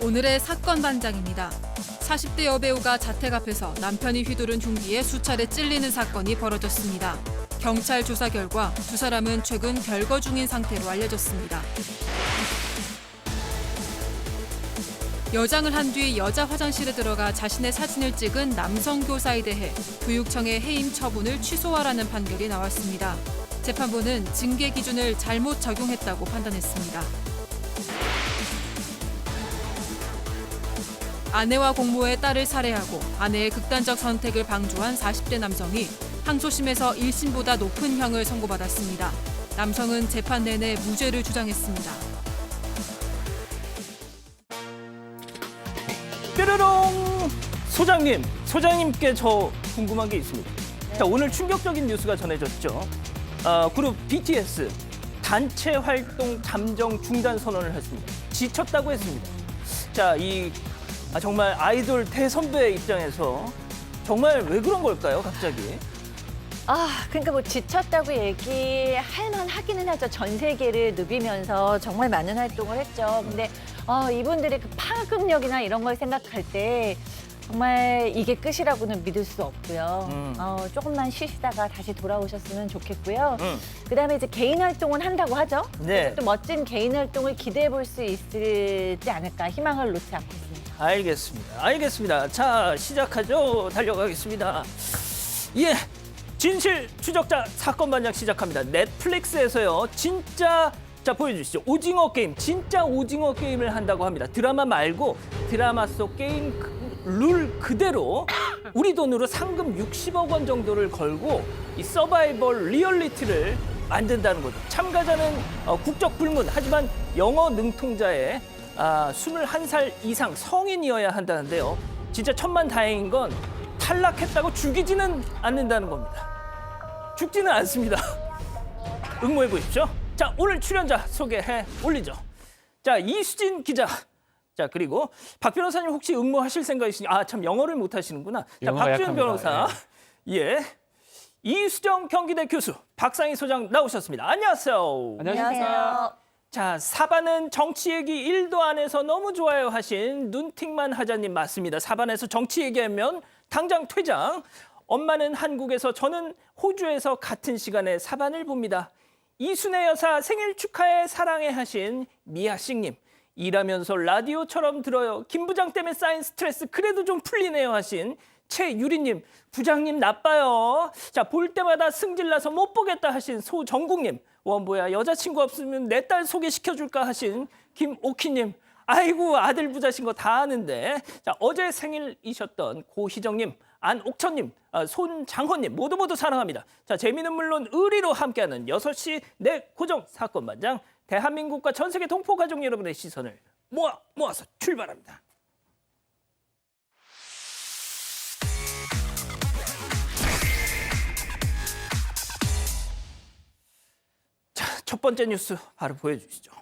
오늘의 사건 반장입니다. 40대 여배우가 자택 앞에서 남편이 휘두른 흉기에 수차례 찔리는 사건이 벌어졌습니다. 경찰 조사 결과 두 사람은 최근 별거 중인 상태로 알려졌습니다. 여장을 한 뒤 여자 화장실에 들어가 자신의 사진을 찍은 남성 교사에 대해 교육청의 해임 처분을 취소하라는 판결이 나왔습니다. 재판부는 징계 기준을 잘못 적용했다고 판단했습니다. 아내와 공모해 딸을 살해하고 아내의 극단적 선택을 방조한 40대 남성이 항소심에서 1심보다 높은 형을 선고받았습니다. 남성은 재판 내내 무죄를 주장했습니다. 뾰로롱! 소장님께 저 궁금한 게 있습니다. 자, 오늘 충격적인 뉴스가 전해졌죠. 그룹 BTS 단체 활동 잠정 중단 선언을 했습니다. 지쳤다고 했습니다. 자, 정말 아이돌 대선배 입장에서 정말 왜 그런 걸까요, 갑자기? 그러니까 뭐 지쳤다고 얘기할 만하기는 하죠. 전 세계를 누비면서 정말 많은 활동을 했죠. 근데 이분들의 그 파급력이나 이런 걸 생각할 때 정말 이게 끝이라고는 믿을 수 없고요. 조금만 쉬시다가 다시 돌아오셨으면 좋겠고요. 그다음에 이제 개인 활동은 한다고 하죠. 네. 또 멋진 개인 활동을 기대해 볼 수 있을지 않을까 희망을 놓지 않고 있습니다. 알겠습니다. 자, 시작하죠. 달려가겠습니다. 예, 진실 추적자 사건 반장 시작합니다. 넷플릭스에서요, 자, 보여주시죠. 오징어 게임, 진짜 오징어 게임을 한다고 합니다. 드라마 말고 드라마 속 게임 룰 그대로 우리 돈으로 상금 60억 원 정도를 걸고 이 서바이벌 리얼리티를 만든다는 거죠. 참가자는 국적 불문, 하지만 영어 능통자의 21살 이상 성인이어야 한다는데요. 진짜 천만다행인 건 탈락했다고 죽이지는 않는다는 겁니다. 죽지는 않습니다. 응모해 보십시오. 자, 오늘 출연자 소개해 올리죠. 자, 이수진 기자. 자, 그리고 박 변호사님 혹시 응모하실 생각 있으니 참 영어를 못 하시는구나. 자, 박주현 변호사. 예. 이수정 경기대 교수, 박상희 소장 나오셨습니다. 안녕하세요. 안녕하세요. 자, 사반은 정치 얘기 1도 안 해서 너무 좋아요 하신 눈팅만 하자님 맞습니다. 사반에서 정치 얘기하면 당장 퇴장. 엄마는 한국에서 저는 호주에서 같은 시간에 사반을 봅니다. 이순애 여사 생일 축하해 사랑해 하신 미아씩님. 일하면서 라디오처럼 들어요. 김 부장 때문에 쌓인 스트레스 그래도 좀 풀리네요 하신 최유리님. 부장님 나빠요. 자, 볼 때마다 승질나서 못 보겠다 하신 소정국님. 원보야 여자친구 없으면 내 딸 소개시켜줄까 하신 김오키님. 아이고 아들 부자신 거 다 아는데. 자, 어제 생일이셨던 고희정님, 안옥천님, 손장헌님 모두 사랑합니다. 자, 재미는 물론 의리로 함께하는 6시 내 고정 사건 반장. 대한민국과 전 세계 동포 가족 여러분의 시선을 모아서 출발합니다. 자, 첫 번째 뉴스 바로 보여주시죠.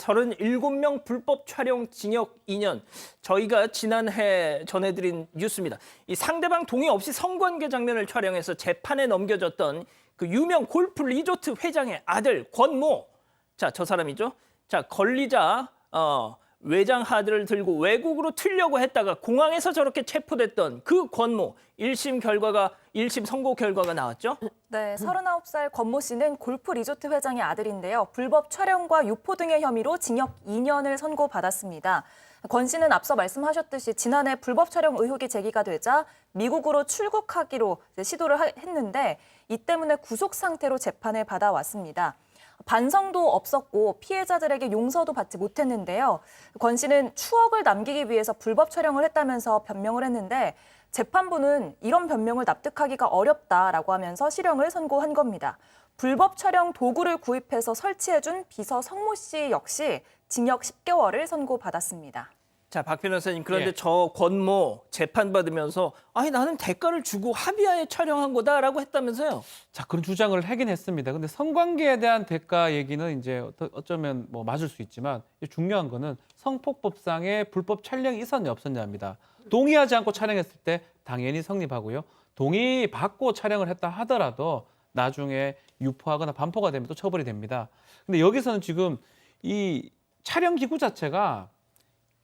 37명 불법 촬영 징역 2년. 저희가 지난해 전해드린 뉴스입니다. 이 상대방 동의 없이 성관계 장면을 촬영해서 재판에 넘겨졌던 그 유명 골프 리조트 회장의 아들 권모. 자, 저 사람이죠. 자, 권리자 외장 하드를 들고 외국으로 튀려고 했다가 공항에서 저렇게 체포됐던 그 권모. 1심 선고 결과가 나왔죠? 네, 39살 권모 씨는 골프 리조트 회장의 아들인데요. 불법 촬영과 유포 등의 혐의로 징역 2년을 선고받았습니다. 권 씨는 앞서 말씀하셨듯이 지난해 불법 촬영 의혹이 제기가 되자 미국으로 출국하기로 시도를 했는데 이 때문에 구속 상태로 재판을 받아왔습니다. 반성도 없었고 피해자들에게 용서도 받지 못했는데요. 권 씨는 추억을 남기기 위해서 불법 촬영을 했다면서 변명을 했는데 재판부는 이런 변명을 납득하기가 어렵다라고 하면서 실형을 선고한 겁니다. 불법 촬영 도구를 구입해서 설치해준 비서 성모 씨 역시 징역 10개월을 선고받았습니다. 자, 박 변호사님, 그런데 저 권모 재판받으면서 나는 대가를 주고 합의하에 촬영한 거다라고 했다면서요? 자, 그런 주장을 하긴 했습니다. 근데 성관계에 대한 대가 얘기는 이제 어쩌면 뭐 맞을 수 있지만 중요한 거는 성폭법상의 불법 촬영이 있었냐 없었냐입니다. 동의하지 않고 촬영했을 때 당연히 성립하고요. 동의받고 촬영을 했다 하더라도 나중에 유포하거나 반포가 되면 또 처벌이 됩니다. 근데 여기서는 지금 이 촬영 기구 자체가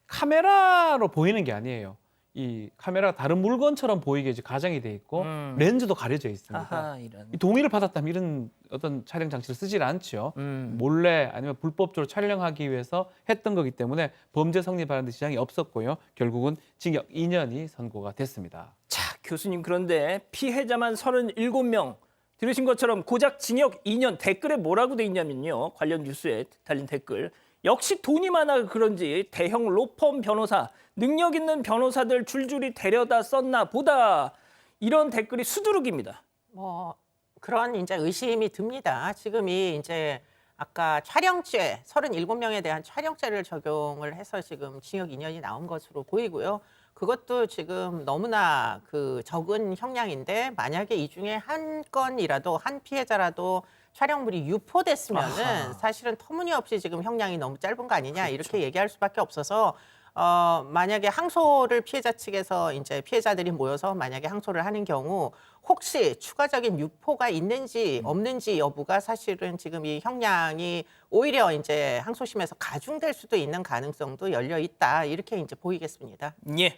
카메라로 보이는 게 아니에요. 이 카메라가 다른 물건처럼 보이게 이제 가장이 돼 있고 렌즈도 가려져 있습니다. 아하, 이런. 이 동의를 받았다면 이런 어떤 촬영 장치를 쓰질 않죠. 몰래 아니면 불법적으로 촬영하기 위해서 했던 거기 때문에 범죄 성립하는 데 지장이 없었고요. 결국은 징역 2년이 선고가 됐습니다. 자, 교수님 그런데 피해자만 37명. 들으신 것처럼 고작 징역 2년. 댓글에 뭐라고 돼 있냐면요. 관련 뉴스에 달린 댓글. 역시 돈이 많아 그런지 대형 로펌 변호사, 능력 있는 변호사들 줄줄이 데려다 썼나 보다. 이런 댓글이 수두룩입니다. 뭐 그런 이제 의심이 듭니다. 지금이 이제 아까 촬영죄 37명에 대한 촬영죄를 적용을 해서 지금 징역 2년이 나온 것으로 보이고요. 그것도 지금 너무나 그 적은 형량인데 만약에 이 중에 한 건이라도 한 피해자라도 촬영물이 유포됐으면은 아하. 사실은 터무니없이 지금 형량이 너무 짧은 거 아니냐 이렇게 얘기할 수밖에 없어서 만약에 항소를 피해자 측에서 이제 피해자들이 모여서 만약에 항소를 하는 경우 혹시 추가적인 유포가 있는지 없는지 여부가 사실은 지금 이 형량이 오히려 이제 항소심에서 가중될 수도 있는 가능성도 열려 있다 이렇게 이제 보이겠습니다. 예.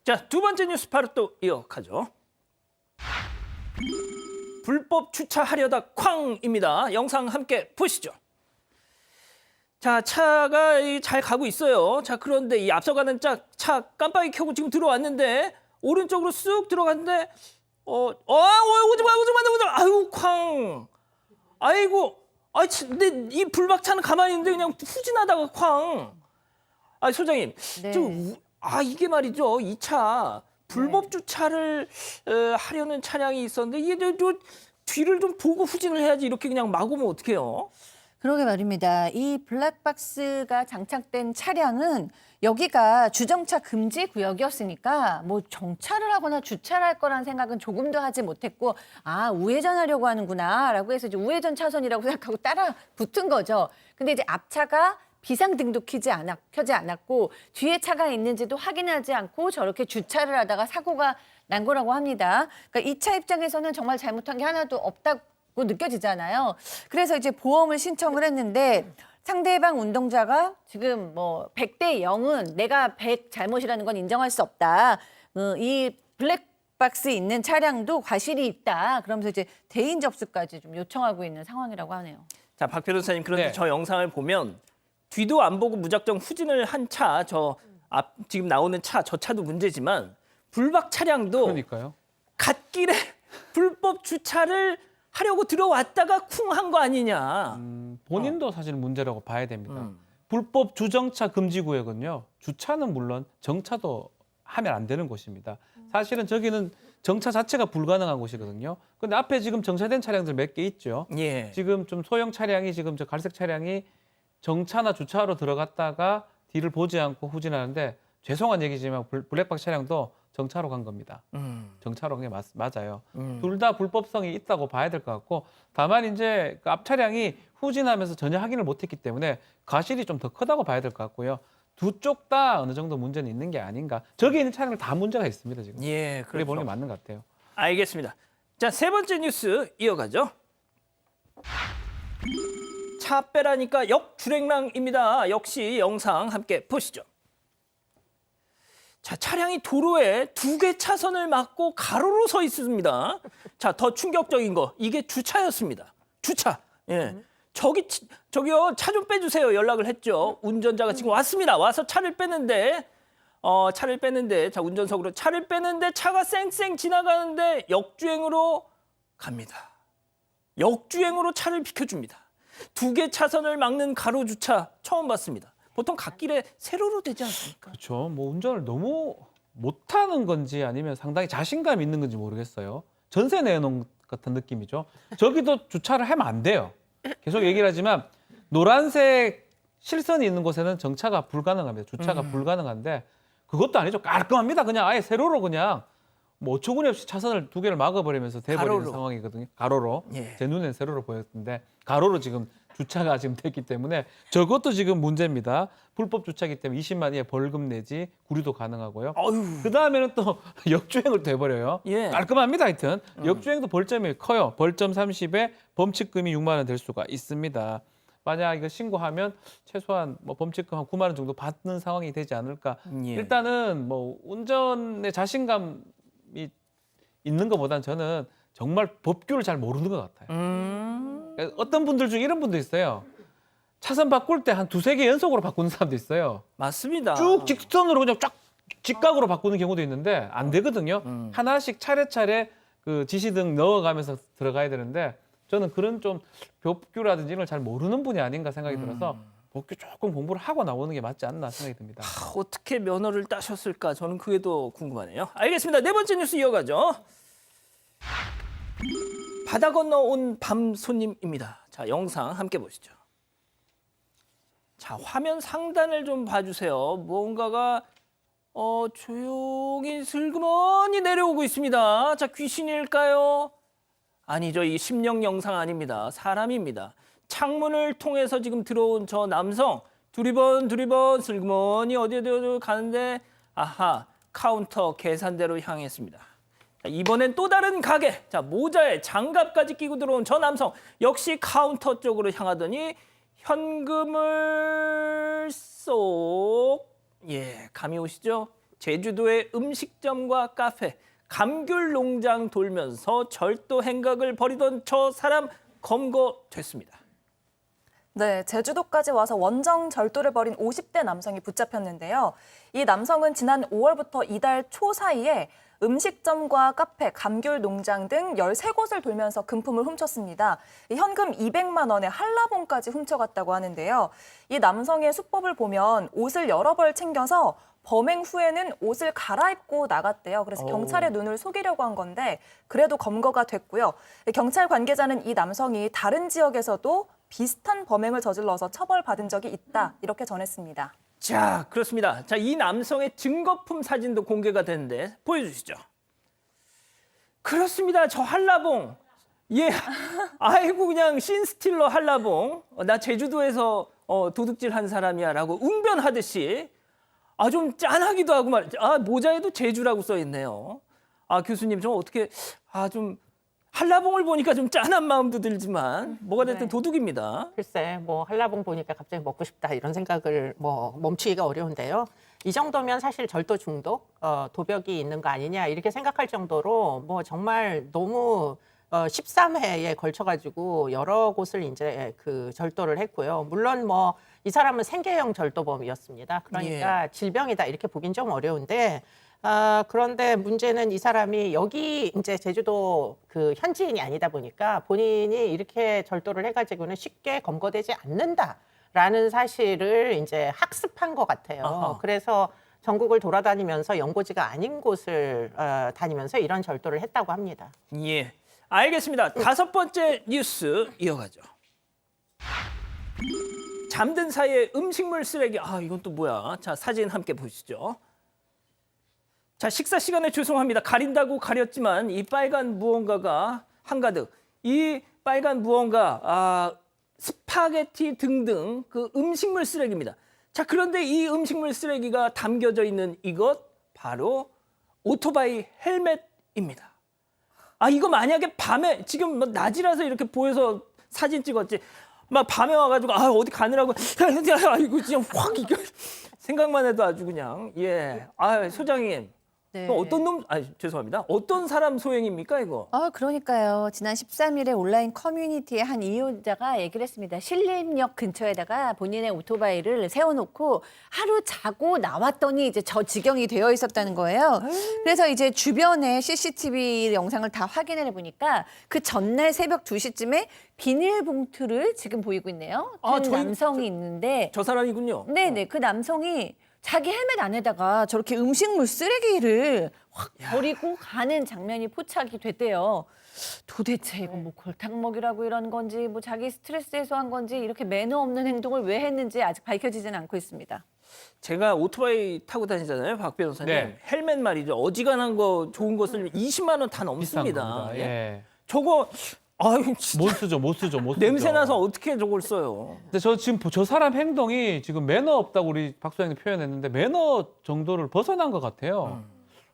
자, 두 번째 뉴스 바로 또 이어가죠. 불법 주차하려다 쾅입니다. 영상 함께 보시죠. 자, 차가 잘 가고 있어요. 자, 그런데 이 앞서가는 차 깜빡이 켜고 지금 들어왔는데 오른쪽으로 쑥 들어갔는데 오지 마. 아유, 쾅. 아이고. 근데 이 불박차는 가만히 있는데 그냥 후진하다가 쾅. 소장님. 네. 이게 말이죠. 이 차 불법 주차를 하려는 차량이 있었는데 이게 저 뒤를 좀 보고 후진을 해야지 이렇게 그냥 막 오면 어떡해요? 그러게 말입니다. 이 블랙박스가 장착된 차량은 여기가 주정차 금지 구역이었으니까 뭐 정차를 하거나 주차를 할 거라는 생각은 조금도 하지 못했고 우회전하려고 하는구나라고 해서 이제 우회전 차선이라고 생각하고 따라 붙은 거죠. 근데 이제 앞차가 비상등도 켜지 않았고 뒤에 차가 있는지도 확인하지 않고 저렇게 주차를 하다가 사고가 난 거라고 합니다. 그러니까 이 차 입장에서는 정말 잘못한 게 하나도 없다고 느껴지잖아요. 그래서 이제 보험을 신청을 했는데 상대방 운동자가 지금 뭐 100대 0은 내가 100 잘못이라는 건 인정할 수 없다. 이 블랙박스 있는 차량도 과실이 있다. 그러면서 이제 대인 접수까지 좀 요청하고 있는 상황이라고 하네요. 자, 박 변호사님 그런데 네. 저 영상을 보면 뒤도 안 보고 무작정 후진을 한 차, 지금 나오는 차, 저 차도 문제지만 불박 차량도 그러니까요. 갓길에 불법 주차를 하려고 들어왔다가 쿵 한 거 아니냐. 본인도 사실 문제라고 봐야 됩니다. 불법 주정차 금지 구역은요. 주차는 물론 정차도 하면 안 되는 곳입니다. 사실은 저기는 정차 자체가 불가능한 곳이거든요. 근데 앞에 지금 정차된 차량들 몇 개 있죠. 예. 지금 좀 소형 차량이 지금 저 갈색 차량이 정차나 주차로 들어갔다가 뒤를 보지 않고 후진하는데 죄송한 얘기지만 블랙박스 차량도 정차로 간 겁니다. 정차로 간 게 맞아요. 둘 다 불법성이 있다고 봐야 될 것 같고 다만 이제 그 앞 차량이 후진하면서 전혀 확인을 못했기 때문에 과실이 좀 더 크다고 봐야 될 것 같고요. 두 쪽 다 어느 정도 문제는 있는 게 아닌가. 저기 있는 차량들 다 문제가 있습니다 지금. 예, 그래 보는 게 그렇죠. 맞는 것 같아요. 알겠습니다. 자, 세 번째 뉴스 이어가죠. 차 빼라니까 역주행랑입니다. 역시 영상 함께 보시죠. 자, 차량이 도로에 2개 차선을 막고 가로로 서 있습니다. 자, 더 충격적인 거 이게 주차였습니다. 주차. 예. 저기요 차 좀 빼주세요. 연락을 했죠. 운전자가 지금 왔습니다. 와서 차를 빼는데 자, 운전석으로 차를 빼는데 차가 쌩쌩 지나가는데 역주행으로 갑니다. 역주행으로 차를 비켜줍니다. 2개 차선을 막는 가로 주차 처음 봤습니다. 보통 갓길에 세로로 되지 않습니까? 그렇죠. 뭐 운전을 너무 못하는 건지 아니면 상당히 자신감 있는 건지 모르겠어요. 전세 내놓은 같은 느낌이죠. 저기도 주차를 하면 안 돼요. 계속 얘기를 하지만 노란색 실선이 있는 곳에는 정차가 불가능합니다. 주차가 불가능한데 그것도 아니죠. 깔끔합니다. 그냥 아예 세로로 그냥 뭐 어처구니 없이 차선을 2개를 막아버리면서 돼버리는 가로로. 상황이거든요. 가로로. 예. 제 눈엔 세로로 보였는데 가로로 지금 주차가 지금 됐기 때문에 저것도 지금 문제입니다. 불법 주차이기 때문에 20만 이하 벌금 내지 구류도 가능하고요. 어휴. 그 다음에는 또 역주행을 돼버려요. 예. 깔끔합니다. 하여튼 역주행도 벌점이 커요. 벌점 30에 범칙금이 6만 원 될 수가 있습니다. 만약 이거 신고하면 최소한 뭐 범칙금 한 9만 원 정도 받는 상황이 되지 않을까. 예. 일단은 뭐 운전에 자신감이 있는 것보다는 저는 정말 법규를 잘 모르는 것 같아요. 그러니까 어떤 분들 중에 이런 분도 있어요. 차선 바꿀 때 한 두세 개 연속으로 바꾸는 사람도 있어요. 맞습니다. 쭉 직선으로 그냥 쫙 직각으로 바꾸는 경우도 있는데 안 되거든요. 하나씩 차례차례 그 지시등 넣어가면서 들어가야 되는데 저는 그런 좀 법규라든지 이런 걸 잘 모르는 분이 아닌가 생각이 들어서 법규 조금 공부를 하고 나오는 게 맞지 않나 생각이 듭니다. 어떻게 면허를 따셨을까? 저는 그게 더 궁금하네요. 알겠습니다. 네 번째 뉴스 이어가죠. 바다 건너 온 밤 손님입니다. 자, 영상 함께 보시죠. 자, 화면 상단을 좀 봐주세요. 무언가가 조용히 슬그머니 내려오고 있습니다. 자, 귀신일까요? 아니죠. 이 심령 영상 아닙니다. 사람입니다. 창문을 통해서 지금 들어온 저 남성 두리번 슬그머니 어디 가는데 아하 카운터 계산대로 향했습니다. 자, 이번엔 또 다른 가게. 자, 모자에 장갑까지 끼고 들어온 저 남성 역시 카운터 쪽으로 향하더니 현금을 감이 오시죠? 제주도의 음식점과 카페, 감귤 농장 돌면서 절도 행각을 벌이던 저 사람 검거됐습니다. 네, 제주도까지 와서 원정 절도를 벌인 50대 남성이 붙잡혔는데요. 이 남성은 지난 5월부터 이달 초 사이에 음식점과 카페, 감귤 농장 등 13곳을 돌면서 금품을 훔쳤습니다. 현금 200만 원에 한라봉까지 훔쳐갔다고 하는데요. 이 남성의 수법을 보면 옷을 여러 벌 챙겨서 범행 후에는 옷을 갈아입고 나갔대요. 그래서 경찰의 눈을 속이려고 한 건데 그래도 검거가 됐고요. 경찰 관계자는 이 남성이 다른 지역에서도 비슷한 범행을 저질러서 처벌받은 적이 있다 이렇게 전했습니다. 자, 그렇습니다. 자, 이 남성의 증거품 사진도 공개가 됐는데 보여주시죠. 그렇습니다. 저 한라봉. 예, 아이고 그냥 씬스틸러 한라봉. 나 제주도에서 도둑질한 사람이야라고 웅변하듯이 좀 짠하기도 하고 말이죠. 모자에도 제주라고 써 있네요. 교수님 좀 어떻게 좀 한라봉을 보니까 좀 짠한 마음도 들지만 뭐가 됐든 네. 도둑입니다. 글쎄, 뭐 한라봉 보니까 갑자기 먹고 싶다 이런 생각을 뭐 멈추기가 어려운데요. 이 정도면 사실 절도 중독, 도벽이 있는 거 아니냐 이렇게 생각할 정도로 뭐 정말 너무 13회에 걸쳐가지고 여러 곳을 이제 그 절도를 했고요. 물론 뭐 이 사람은 생계형 절도범이었습니다. 그러니까 질병이다 이렇게 보긴 좀 어려운데. 그런데 문제는 이 사람이 여기 이제 제주도 그 현지인이 아니다 보니까 본인이 이렇게 절도를 해가지고는 쉽게 검거되지 않는다라는 사실을 이제 학습한 것 같아요. 아하. 그래서 전국을 돌아다니면서 연고지가 아닌 곳을 다니면서 이런 절도를 했다고 합니다. 예, 알겠습니다. 다섯 번째 뉴스 이어가죠. 잠든 사이에 음식물 쓰레기. 이건 또 뭐야? 자, 사진 함께 보시죠. 자, 식사 시간에 죄송합니다. 가린다고 가렸지만 이 빨간 무언가가 한가득. 이 빨간 무언가 스파게티 등등 그 음식물 쓰레기입니다. 자, 그런데 이 음식물 쓰레기가 담겨져 있는 이것 바로 오토바이 헬멧입니다. 이거 만약에 밤에 지금 뭐 낮이라서 이렇게 보여서 사진 찍었지. 막 밤에 와가지고 어디 가느라고 이거 그냥 확 이거 생각만 해도 아주 그냥 소장님. 네. 어떤 놈? 죄송합니다. 어떤 사람 소행입니까 이거? 그러니까요. 지난 13일에 온라인 커뮤니티에 한 이용자가 얘기를 했습니다. 신림역 근처에다가 본인의 오토바이를 세워놓고 하루 자고 나왔더니 이제 저 지경이 되어 있었다는 거예요. 그래서 이제 주변에 CCTV 영상을 다 확인해 보니까 그 전날 새벽 2시쯤에 비닐봉투를 지금 보이고 있네요. 든 남성이 있는데 저 사람이군요. 네네, 그 남성이 자기 헬멧 안에다가 저렇게 음식물 쓰레기를 확 버리고 가는 장면이 포착이 됐대요. 도대체 이거 뭐 골탕 먹이라고 이런 건지 뭐 자기 스트레스 해소한 건지 이렇게 매너 없는 행동을 왜 했는지 아직 밝혀지지는 않고 있습니다. 제가 오토바이 타고 다니잖아요, 박 변호사님. 네. 헬멧 말이죠. 어지간한 거 좋은 거 쓰면 20만 원 다 비싼 넘습니다. 겁니다. 예. 저거 진짜 못 쓰죠. 냄새 나서 어떻게 저걸 써요? 근데 저 지금 저 사람 행동이 지금 매너 없다고 우리 박 소장님 표현했는데 매너 정도를 벗어난 것 같아요.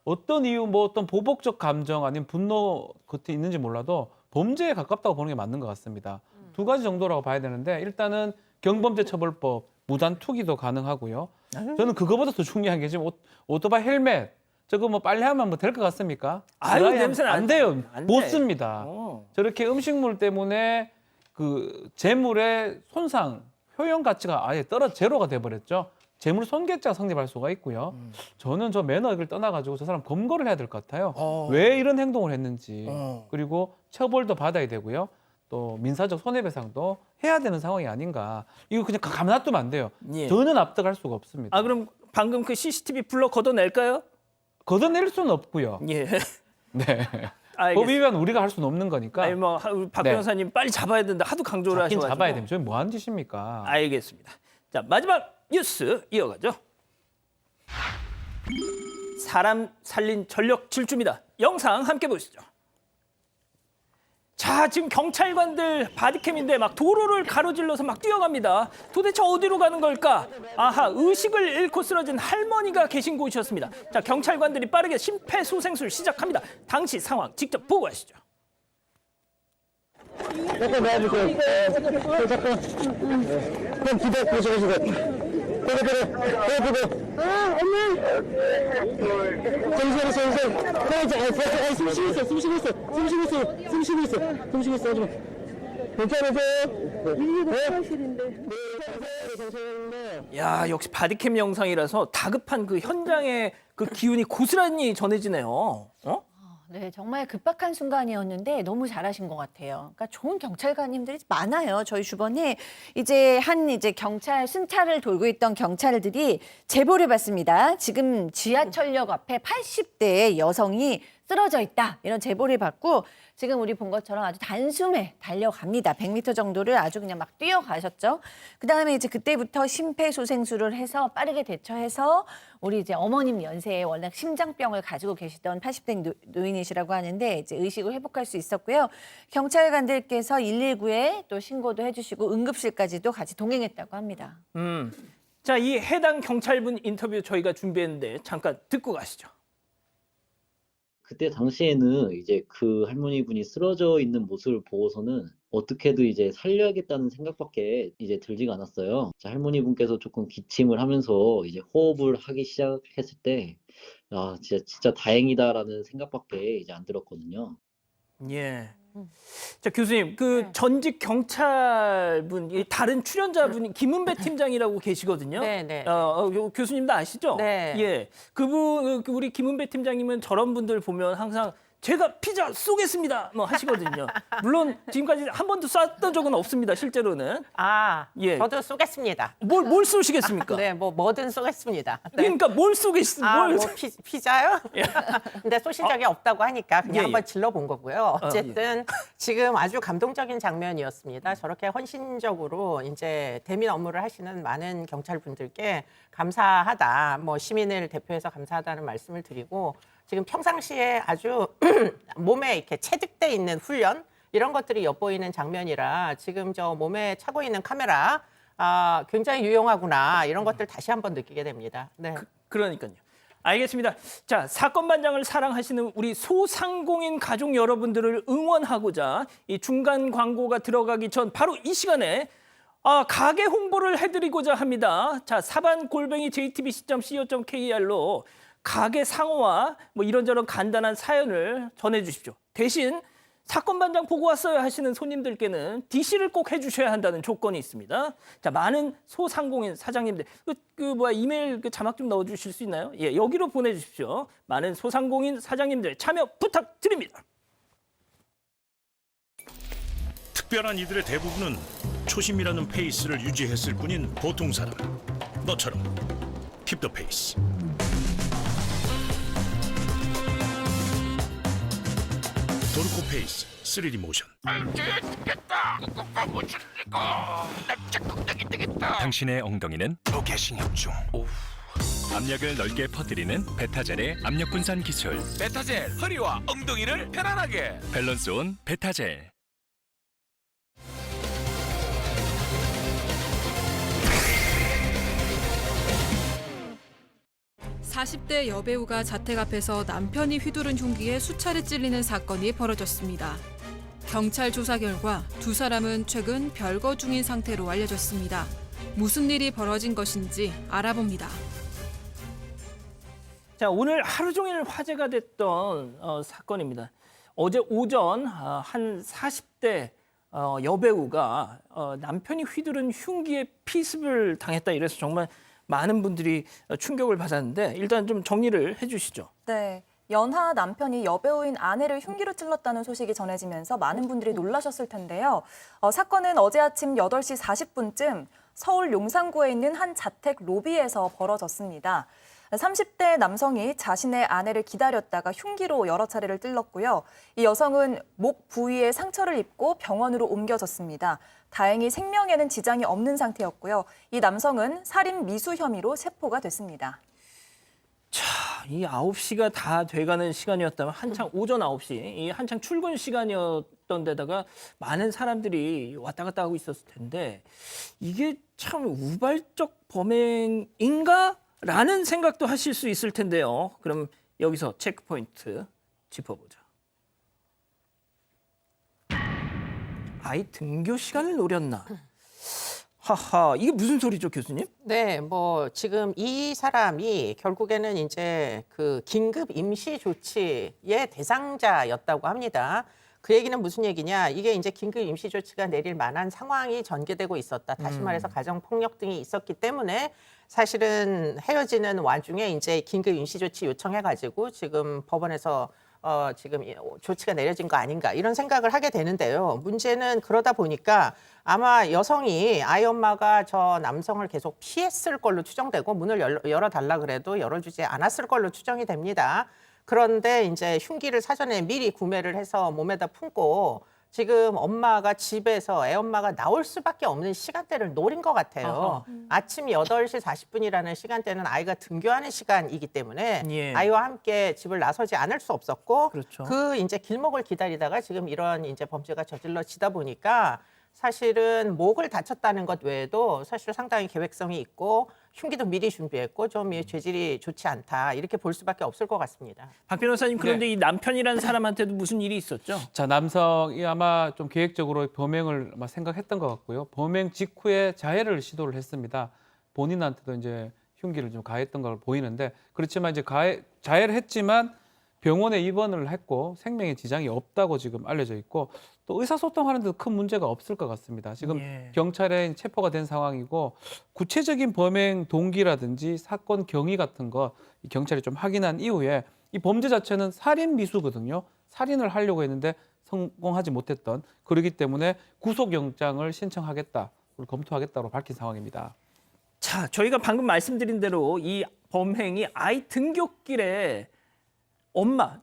어떤 이유, 뭐 어떤 보복적 감정 아니면 분노 겉에 있는지 몰라도 범죄에 가깝다고 보는 게 맞는 것 같습니다. 두 가지 정도라고 봐야 되는데 일단은 경범죄처벌법 무단 투기도 가능하고요. 저는 그거보다 더 중요한 게 지금 오토바이 헬멧 저거 뭐 빨래하면 뭐 될 것 같습니까? 아유, 드라이하면 냄새는 안 돼요. 안 못 돼. 씁니다. 어. 저렇게 음식물 때문에 그 재물의 손상 효용 가치가 아예 제로가 돼버렸죠. 재물 손괴죄가 성립할 수가 있고요. 저는 저 매너를 떠나가지고 저 사람 검거를 해야 될 것 같아요. 왜 이런 행동을 했는지 그리고 처벌도 받아야 되고요. 또 민사적 손해배상도 해야 되는 상황이 아닌가. 이거 그냥 가만 놔두면 안 돼요. 예. 저는 납득할 수가 없습니다. 아 그럼 방금 그 CCTV 불러 걷어낼까요? 걷어낼 수는 없고요. 예. 네. 알겠습니다. 법 위반 우리가 할 수는 없는 거니까. 아니 박 네. 변호사님 빨리 잡아야 된다 하도 강조를 잡긴 하셔가지고. 잡아야 됩니다. 저희 뭐 하는 짓입니까? 알겠습니다. 자 마지막 뉴스 이어가죠. 사람 살린 전력 질주입니다. 영상 함께 보시죠. 자 지금 경찰관들 바디캠인데 막 도로를 가로질러서 막 뛰어갑니다. 도대체 어디로 가는 걸까? 아하 의식을 잃고 쓰러진 할머니가 계신 곳이었습니다. 자 경찰관들이 빠르게 심폐소생술 시작합니다. 당시 상황 직접 보고 가시죠. 잠깐 나와보세요. 잠깐. 그럼 기다려주시고. 아, 엄마. 정신. 숨 쉬고 있어. 하지 마. 괜찮으세요? 야 역시 바디캠 영상이라서 다급한 그 현장의 그 기운이 고스란히 전해지네요. 어? 네, 정말 급박한 순간이었는데 너무 잘하신 것 같아요. 그러니까 좋은 경찰관님들이 많아요. 저희 주변에 이제 경찰 순찰을 돌고 있던 경찰들이 제보를 받습니다. 지금 지하철역 앞에 80대의 여성이 쓰러져 있다. 이런 제보를 받고 지금 우리 본 것처럼 아주 단숨에 달려갑니다. 100m 정도를 아주 그냥 막 뛰어가셨죠. 그다음에 이제 그때부터 심폐소생술을 해서 빠르게 대처해서 우리 이제 어머님 연세에 워낙 심장병을 가지고 계시던 80대 노인이시라고 하는데 이제 의식을 회복할 수 있었고요. 경찰관들께서 119에 또 신고도 해주시고 응급실까지도 같이 동행했다고 합니다. 자, 이 해당 경찰분 인터뷰 저희가 준비했는데 잠깐 듣고 가시죠. 그때 당시에는 이제 그 할머니 분이 쓰러져 있는 모습을 보고서는 어떻게든 이제 살려야겠다는 생각밖에 이제 들지가 않았어요. 할머니 분께서 조금 기침을 하면서 이제 호흡을 하기 시작했을 때, 아, 진짜 다행이다라는 생각밖에 이제 안 들었거든요. 예. 자, 교수님, 그 전직 경찰분, 이 다른 출연자분이 김은배 팀장이라고 계시거든요. 네. 교수님도 아시죠? 네. 예. 그분, 우리 김은배 팀장님은 저런 분들 보면 항상 제가 피자 쏘겠습니다. 뭐 하시거든요. 물론 지금까지 한 번도 쐈던 적은 없습니다. 실제로는. 예. 저도 쏘겠습니다. 뭘 쏘시겠습니까? 네, 뭐든 쏘겠습니다. 네. 그러니까 뭘 쏘겠습니까? 뭐 피자요? 근데 쏘신 적이 없다고 하니까 그냥 예. 한번 질러본 거고요. 어쨌든 지금 아주 감동적인 장면이었습니다. 저렇게 헌신적으로 이제 대민 업무를 하시는 많은 경찰분들께 감사하다, 뭐 시민을 대표해서 감사하다는 말씀을 드리고 지금 평상시에 아주 몸에 이렇게 체득돼 있는 훈련 이런 것들이 엿보이는 장면이라 지금 저 몸에 차고 있는 카메라 굉장히 유용하구나 이런 것들 다시 한번 느끼게 됩니다. 네. 그러니까요. 알겠습니다. 자, 사건 반장을 사랑하시는 우리 소상공인 가족 여러분들을 응원하고자 이 중간 광고가 들어가기 전 바로 이 시간에 가게 홍보를 해드리고자 합니다. 자, saban@jtbc.co.kr로 가게 상호와 뭐 이런저런 간단한 사연을 전해주십시오. 대신 사건 반장 보고 왔어요 하시는 손님들께는 DC를 꼭 해주셔야 한다는 조건이 있습니다. 자, 많은 소상공인 사장님들 이메일 자막 좀 넣어주실 수 있나요? 예, 여기로 보내주십시오. 많은 소상공인 사장님들 참여 부탁드립니다. 특별한 이들의 대부분은 초심이라는 페이스를 유지했을 뿐인 보통 사람. 너처럼 Keep the Pace. 도르코 페이스 3D 모션. 당신의 엉덩이는 무게신경 중. 압력을 넓게 퍼뜨리는 베타젤의 압력 분산 기술. 베타젤, 허리와 엉덩이를 편안하게. 밸런스 온 베타젤. (40대) 여배우가 자택 앞에서 남편이 휘두른 흉기에 수차례 찔리는 사건이 벌어졌습니다. 경찰 조사 결과 두 사람은 최근 별거 중인 상태로 알려졌습니다. 무슨 일이 벌어진 것인지 알아봅니다. 자, 오늘 하루 종일 화제가 됐던 사건입니다. 어제 오전 한 40대 여배우가 남편이 휘두른 흉기에 피습을 당했다 이래서 정말 많은 분들이 충격을 받았는데 일단 좀 정리를 해주시죠. 네. 연하 남편이 여배우인 아내를 흉기로 찔렀다는 소식이 전해지면서 많은 분들이 놀라셨을 텐데요. 사건은 어제 아침 8시 40분쯤 서울 용산구에 있는 한 자택 로비에서 벌어졌습니다. 30대 남성이 자신의 아내를 기다렸다가 흉기로 여러 차례를 찔렀고요. 이 여성은 목 부위에 상처를 입고 병원으로 옮겨졌습니다. 다행히 생명에는 지장이 없는 상태였고요. 이 남성은 살인 미수 혐의로 체포가 됐습니다. 자, 이 9시가 다 돼가는 시간이었다면 한창 오전 9시, 이 한창 출근 시간이었던 데다가 많은 사람들이 왔다 갔다 하고 있었을 텐데 이게 참 우발적 범행인가? 라는 생각도 하실 수 있을 텐데요. 그럼 여기서 체크포인트 짚어보죠. 아이 등교 시간을 노렸나? 하하, 이게 무슨 소리죠, 교수님? 네, 뭐 지금 이 사람이 결국에는 이제 그 긴급 임시 조치의 대상자였다고 합니다. 그 얘기는 무슨 얘기냐? 이게 이제 긴급 임시 조치가 내릴 만한 상황이 전개되고 있었다. 다시 말해서 가정 폭력 등이 있었기 때문에 사실은 헤어지는 와중에 이제 긴급 임시 조치 요청해가지고 지금 법원에서 지금 조치가 내려진 거 아닌가 이런 생각을 하게 되는데요. 문제는 그러다 보니까 아마 여성이 아이 엄마가 저 남성을 계속 피했을 걸로 추정되고 문을 열어달라 그래도 열어주지 않았을 걸로 추정이 됩니다. 그런데 이제 흉기를 사전에 미리 구매를 해서 몸에다 품고 지금 엄마가 집에서 애 엄마가 나올 수밖에 없는 시간대를 노린 것 같아요. 아침 8시 40분이라는 시간대는 아이가 등교하는 시간이기 때문에 예. 아이와 함께 집을 나서지 않을 수 없었고 그렇죠. 그 이제 길목을 기다리다가 지금 이런 이제 범죄가 저질러지다 보니까 사실은 목을 다쳤다는 것 외에도 사실 상당히 계획성이 있고 흉기도 미리 준비했고 좀 죄질이 좋지 않다 이렇게 볼 수밖에 없을 것 같습니다. 박 변호사님, 그런데 이 남편이라는 사람한테도 무슨 일이 있었죠? 자, 남성이 아마 좀 계획적으로 범행을 아마 생각했던 것 같고요. 범행 직후에 자해를 시도를 했습니다. 본인한테도 이제 흉기를 좀 가했던 걸 보이는데 그렇지만 이제 자해를 했지만 병원에 입원을 했고 생명에 지장이 없다고 지금 알려져 있고 또 의사소통하는 데도 큰 문제가 없을 것 같습니다. 지금 예. 경찰에 체포가 된 상황이고 구체적인 범행 동기라든지 사건 경위 같은 거 경찰이 좀 확인한 이후에 이 범죄 자체는 살인 미수거든요. 살인을 하려고 했는데 성공하지 못했던 그렇기 때문에 구속영장을 신청하겠다, 검토하겠다고 밝힌 상황입니다. 자, 저희가 방금 말씀드린 대로 이 범행이 아이 등굣길에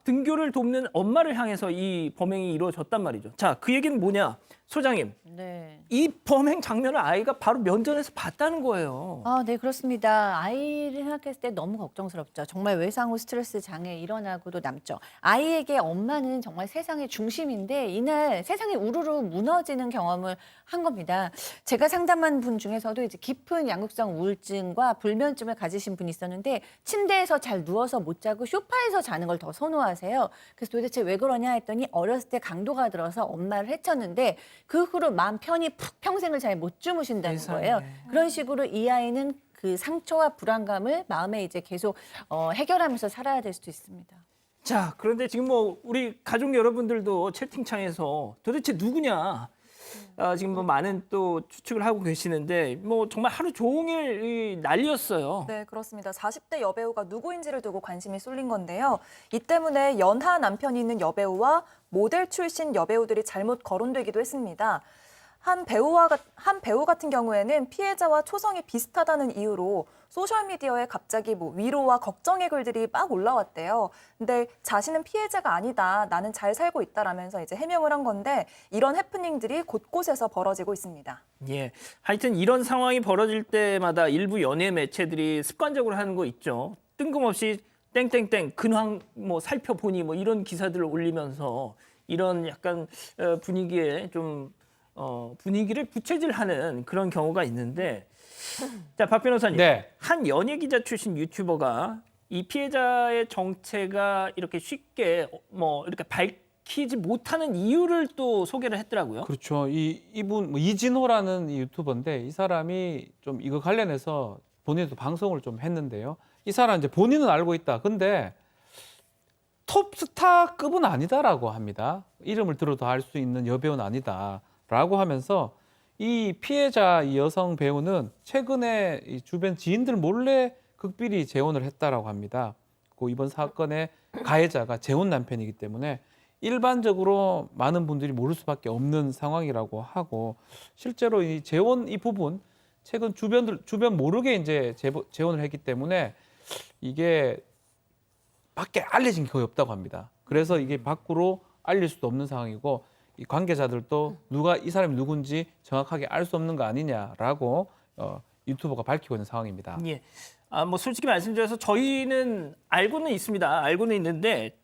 등교를 돕는 엄마를 향해서 이 범행이 이루어졌단 말이죠. 자, 그 얘기는 뭐냐? 소장님, 네. 이 범행 장면을 아이가 바로 면전에서 봤다는 거예요. 아, 네, 그렇습니다. 아이를 생각했을 때 너무 걱정스럽죠. 정말 외상 후 스트레스 장애 일어나고도 남죠. 아이에게 엄마는 정말 세상의 중심인데 이날 세상이 우르르 무너지는 경험을 한 겁니다. 제가 상담한 분 중에서도 이제 깊은 양극성 우울증과 불면증을 가지신 분이 있었는데 침대에서 잘 누워서 못 자고 소파에서 자는 걸 더 선호하세요. 그래서 도대체 왜 그러냐 했더니 어렸을 때 강도가 들어서 엄마를 해쳤는데 그 후로 마음 편히 푹 평생을 잘 못 주무신다는 거예요. 그런 식으로 이 아이는 그 상처와 불안감을 마음에 이제 계속 해결하면서 살아야 될 수도 있습니다. 자, 그런데 지금 뭐 우리 가족 여러분들도 채팅창에서 도대체 누구냐? 지금 뭐 많은 또 추측을 하고 계시는데 뭐 정말 하루 종일 이 난리였어요. 네, 그렇습니다. 40대 여배우가 누구인지를 두고 관심이 쏠린 건데요. 이 때문에 연하 남편이 있는 여배우와 모델 출신 여배우들이 잘못 거론되기도 했습니다. 한 배우 같은 경우에는 피해자와 초성이 비슷하다는 이유로 소셜미디어에 갑자기 뭐 위로와 걱정의 글들이 막 올라왔대요. 근데 자신은 피해자가 아니다, 나는 잘 살고 있다라면서 이제 해명을 한 건데 이런 해프닝들이 곳곳에서 벌어지고 있습니다. 예, 하여튼 이런 상황이 벌어질 때마다 일부 연예 매체들이 습관적으로 하는 거 있죠. 뜬금없이 땡땡땡 근황 뭐 살펴보니 뭐 이런 기사들을 올리면서 이런 약간 분위기에 좀 분위기를 부채질하는 그런 경우가 있는데, 자, 박 변호사님, 네. 한 연예 기자 출신 유튜버가 이 피해자의 정체가 이렇게 쉽게 뭐 이렇게 밝히지 못하는 이유를 또 소개를 했더라고요. 그렇죠. 이분 뭐 이진호라는 이 유튜버인데 이 사람이 좀 이거 관련해서 본인도 방송을 좀 했는데요. 이 사람 이제 본인은 알고 있다. 근데 톱스타급은 아니다라고 합니다. 이름을 들어도 알 수 있는 여배우는 아니다라고 하면서 이 피해자 이 여성 배우는 최근에 이 주변 지인들 몰래 극비리 재혼을 했다라고 합니다. 그 이번 사건의 가해자가 재혼 남편이기 때문에 일반적으로 많은 분들이 모를 수밖에 없는 상황이라고 하고 실제로 이 재혼 이 부분 최근 주변 모르게 이제 재혼을 했기 때문에 이게 밖에 알려진 게 거의 없다고 합니다. 그래서 이게 밖으로 알릴 수도 없는 상황이고 이 관계자들도 누가 이 사람이 누군지 정확하게 알 수 없는 거 아니냐라고 유튜버가 밝히고 있는 상황입니다. 예. 뭐 솔직히 말씀드려서 저희는 알고는 있습니다. 알고는 있는데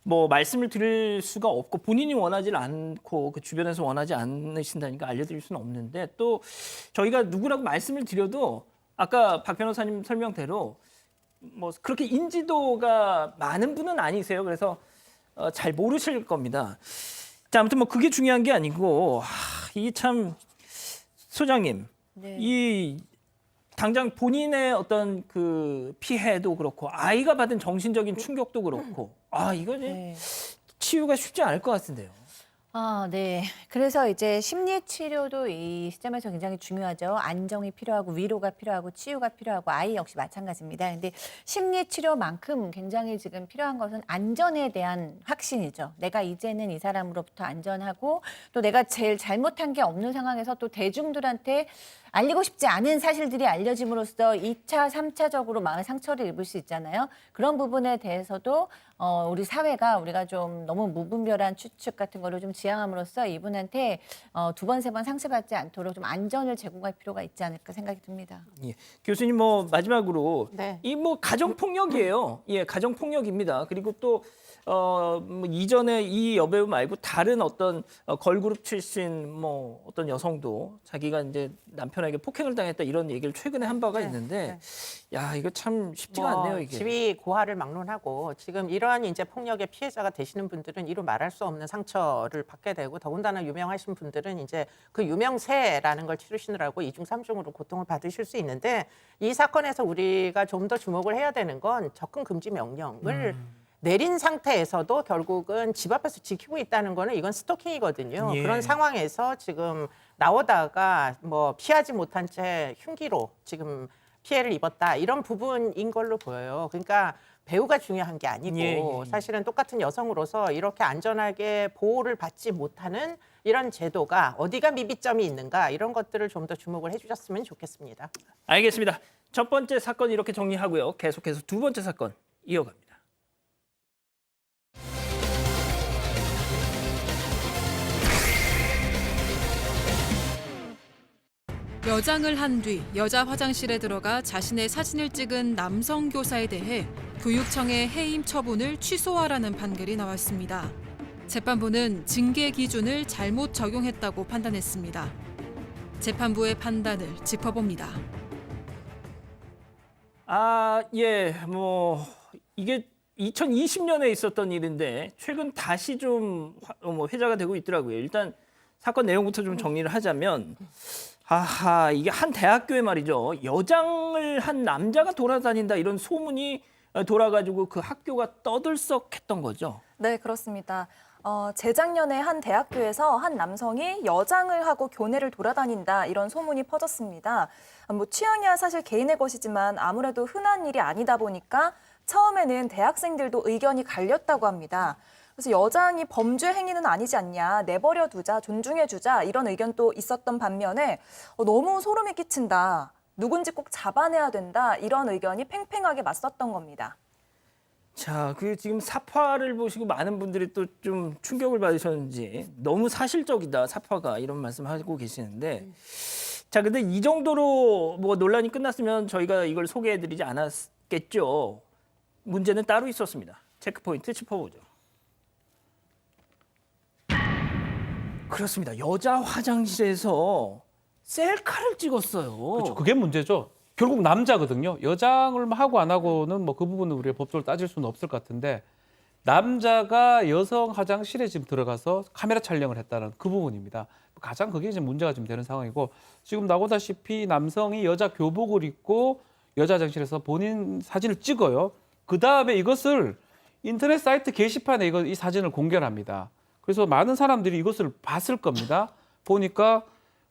뭐 말씀을 드릴 수가 없고 본인이 원하지 않고 그 주변에서 원하지 않으신다니까 알려드릴 수는 없는데 또 저희가 누구라고 말씀을 드려도 아까 박 변호사님 설명대로 뭐 그렇게 인지도가 많은 분은 아니세요. 그래서 잘 모르실 겁니다. 자, 아무튼 뭐 그게 중요한 게 아니고 이게 참 소장님 네. 이 당장 본인의 어떤 그 피해도 그렇고 아이가 받은 정신적인 충격도 그렇고 이거 네. 치유가 쉽지 않을 것 같은데요. 네. 그래서 이제 심리 치료도 이 시점에서 굉장히 중요하죠. 안정이 필요하고 위로가 필요하고 치유가 필요하고 아이 역시 마찬가지입니다. 근데 심리 치료만큼 굉장히 지금 필요한 것은 안전에 대한 확신이죠. 내가 이제는 이 사람으로부터 안전하고 또 내가 제일 잘못한 게 없는 상황에서 또 대중들한테 알리고 싶지 않은 사실들이 알려짐으로써 2차, 3차적으로 마음의 상처를 입을 수 있잖아요. 그런 부분에 대해서도 우리 사회가 우리가 좀 너무 무분별한 추측 같은 거를 좀 지양함으로써 이분한테 두 번, 세 번 상처받지 않도록 좀 안전을 제공할 필요가 있지 않을까 생각이 듭니다. 예. 교수님 뭐 마지막으로 네. 이 뭐 가정 폭력이에요. 예, 가정 폭력입니다. 그리고 또 뭐 이전에 이 여배우 말고 다른 어떤 걸그룹 출신 뭐 어떤 여성도 자기가 이제 남편에게 폭행을 당했다 이런 얘기를 최근에 한 바가 있는데 야 이거 참 쉽지가 않네요 이게. 지위 고하를 막론하고 지금 이러한 이제 폭력의 피해자가 되시는 분들은 이루 말할 수 없는 상처를 받게 되고 더군다나 유명하신 분들은 이제 그 유명세라는 걸 치르시느라고 이중 삼중으로 고통을 받으실 수 있는데 이 사건에서 우리가 좀 더 주목을 해야 되는 건 접근 금지 명령을 내린 상태에서도 결국은 집 앞에서 지키고 있다는 거는 이건 스토킹이거든요. 예. 그런 상황에서 지금 나오다가 뭐 피하지 못한 채 흉기로 지금 피해를 입었다 이런 부분인 걸로 보여요. 그러니까 배우가 중요한 게 아니고 예. 사실은 똑같은 여성으로서 이렇게 안전하게 보호를 받지 못하는 이런 제도가 어디가 미비점이 있는가 이런 것들을 좀 더 주목을 해주셨으면 좋겠습니다. 알겠습니다. 첫 번째 사건 이렇게 정리하고요. 계속해서 두 번째 사건 이어갑니다. 여장을 한 뒤 여자 화장실에 들어가 자신의 사진을 찍은 남성 교사에 대해 교육청의 해임 처분을 취소하라는 판결이 나왔습니다. 재판부는 징계 기준을 잘못 적용했다고 판단했습니다. 재판부의 판단을 짚어봅니다. 뭐 이게 2020년에 있었던 일인데 최근 다시 좀 회자가 되고 있더라고요. 일단 사건 내용부터 좀 정리를 하자면 이게 한 대학교에 말이죠. 여장을 한 남자가 돌아다닌다 이런 소문이 돌아가지고 그 학교가 떠들썩했던 거죠. 네, 그렇습니다. 재작년에 한 대학교에서 한 남성이 여장을 하고 교내를 돌아다닌다 이런 소문이 퍼졌습니다. 뭐 취향이야 사실 개인의 것이지만 아무래도 흔한 일이 아니다 보니까 처음에는 대학생들도 의견이 갈렸다고 합니다. 그래서 여장이 범죄 행위는 아니지 않냐, 내버려 두자, 존중해 주자 이런 의견도 있었던 반면에 너무 소름이 끼친다, 누군지 꼭 잡아내야 된다 이런 의견이 팽팽하게 맞섰던 겁니다. 자, 그 지금 사파를 보시고 많은 분들이 또 좀 충격을 받으셨는지 너무 사실적이다 사파가 이런 말씀하고 계시는데 자, 근데 이 정도로 뭐 논란이 끝났으면 저희가 이걸 소개해드리지 않았겠죠. 문제는 따로 있었습니다. 체크포인트 짚어보죠. 그렇습니다. 여자 화장실에서 셀카를 찍었어요. 그렇죠. 그게 문제죠. 결국 남자거든요. 여장을 하고 안 하고는 뭐 그 부분은 우리가 법적으로 따질 수는 없을 것 같은데 남자가 여성 화장실에 지금 들어가서 카메라 촬영을 했다는 그 부분입니다. 가장 그게 이제 문제가 좀 되는 상황이고 지금 나오다시피 남성이 여자 교복을 입고 여자 화장실에서 본인 사진을 찍어요. 그 다음에 이것을 인터넷 사이트 게시판에 이 사진을 공개를 합니다. 그래서 많은 사람들이 이것을 봤을 겁니다. 보니까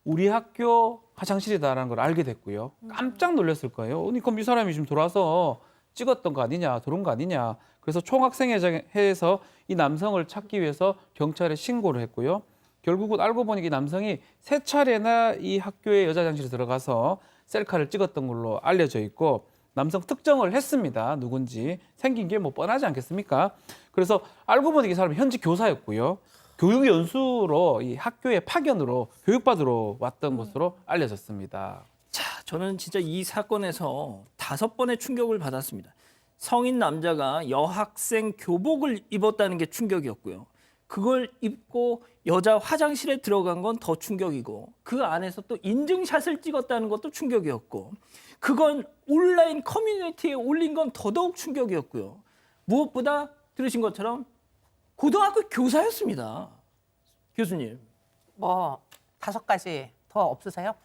우리 학교 화장실이다라는 걸 알게 됐고요. 깜짝 놀랐을 거예요. 아니, 그럼 이 사람이 지금 돌아서 찍었던 거 아니냐, 들어온 거 아니냐. 그래서 총학생회에서 이 남성을 찾기 위해서 경찰에 신고를 했고요. 결국은 알고 보니 이 남성이 3차례나 이 학교의 여자 화장실에 들어가서 셀카를 찍었던 걸로 알려져 있고 남성 특정을 했습니다. 누군지. 생긴 게 뭐 뻔하지 않겠습니까? 그래서 알고 보니 이 사람이 현직 교사였고요. 교육연수로 이 학교의 파견으로 교육받으러 왔던 것으로 알려졌습니다. 자, 저는 진짜 이 사건에서 5번의 충격을 받았습니다. 성인 남자가 여학생 교복을 입었다는 게 충격이었고요. 그걸 입고 여자 화장실에 들어간 건 더 충격이고 그 안에서 또 인증샷을 찍었다는 것도 충격이었고 그건 온라인 커뮤니티에 올린 건 더더욱 충격이었고요. 무엇보다 들으신 것처럼 고등학교 교사였습니다. 교수님. 뭐 5가지 더 없으세요?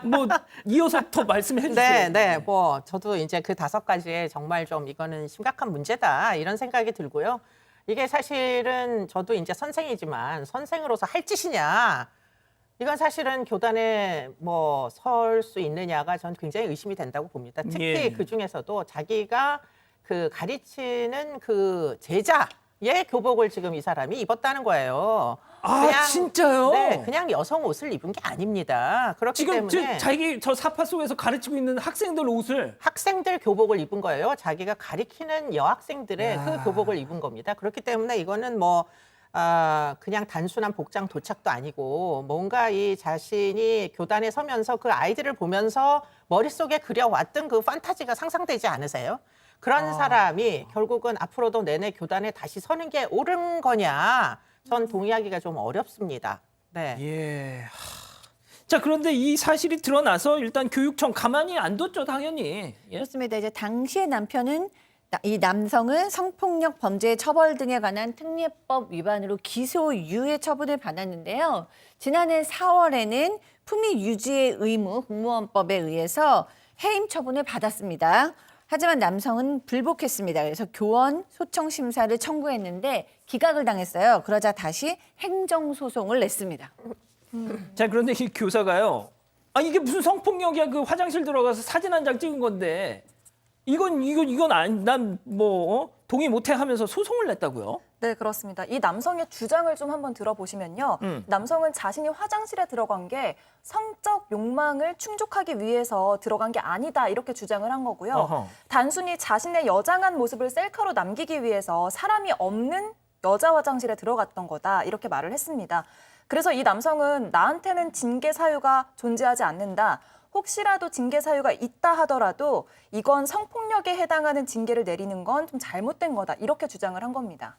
뭐 이어서 더 말씀해 주세요. 네. 뭐 저도 이제 그 5가지에 정말 좀 이거는 심각한 문제다 이런 생각이 들고요. 이게 사실은 저도 이제 선생이지만 선생으로서 할 짓이냐? 이건 사실은 교단에 뭐 설 수 있느냐가 전 굉장히 의심이 된다고 봅니다. 특히 예. 그 중에서도 자기가 그 가르치는 그 제자의 교복을 지금 이 사람이 입었다는 거예요. 아, 진짜요? 네, 그냥 여성 옷을 입은 게 아닙니다. 그렇기 지금 때문에 자기 저 사파 속에서 가르치고 있는 학생들 옷을 학생들 교복을 입은 거예요. 자기가 가리키는 여학생들의 그 교복을 입은 겁니다. 그렇기 때문에 이거는 뭐 그냥 단순한 복장 도착도 아니고 뭔가 이 자신이 교단에 서면서 그 아이들을 보면서 머릿속에 그려왔던 그 판타지가 상상되지 않으세요? 그런 사람이 결국은 앞으로도 내내 교단에 다시 서는 게 옳은 거냐? 전 동의하기가 좀 어렵습니다. 네. 예. 자, 그런데 이 사실이 드러나서 일단 교육청 가만히 안 뒀죠, 당연히. 예? 그렇습니다. 이제 당시의 남편은 이 남성은 성폭력 범죄 처벌 등에 관한 특례법 위반으로 기소유예 처분을 받았는데요. 지난해 4월에는 품위 유지의 의무 공무원법에 의해서 해임 처분을 받았습니다. 하지만 남성은 불복했습니다. 그래서 교원 소청 심사를 청구했는데 기각을 당했어요. 그러자 다시 행정소송을 냈습니다. 자, 그런데 이 교사가요. 아, 이게 무슨 성폭력이야? 그 화장실 들어가서 사진 한 장 찍은 건데 이건 아니, 난 뭐 동의 못해 하면서 소송을 냈다고요? 네, 그렇습니다. 이 남성의 주장을 좀 한번 들어보시면요. 남성은 자신이 화장실에 들어간 게 성적 욕망을 충족하기 위해서 들어간 게 아니다 이렇게 주장을 한 거고요. 어허. 단순히 자신의 여장한 모습을 셀카로 남기기 위해서 사람이 없는 여자 화장실에 들어갔던 거다 이렇게 말을 했습니다. 그래서 이 남성은 나한테는 징계 사유가 존재하지 않는다. 혹시라도 징계 사유가 있다 하더라도 이건 성폭력에 해당하는 징계를 내리는 건 좀 잘못된 거다 이렇게 주장을 한 겁니다.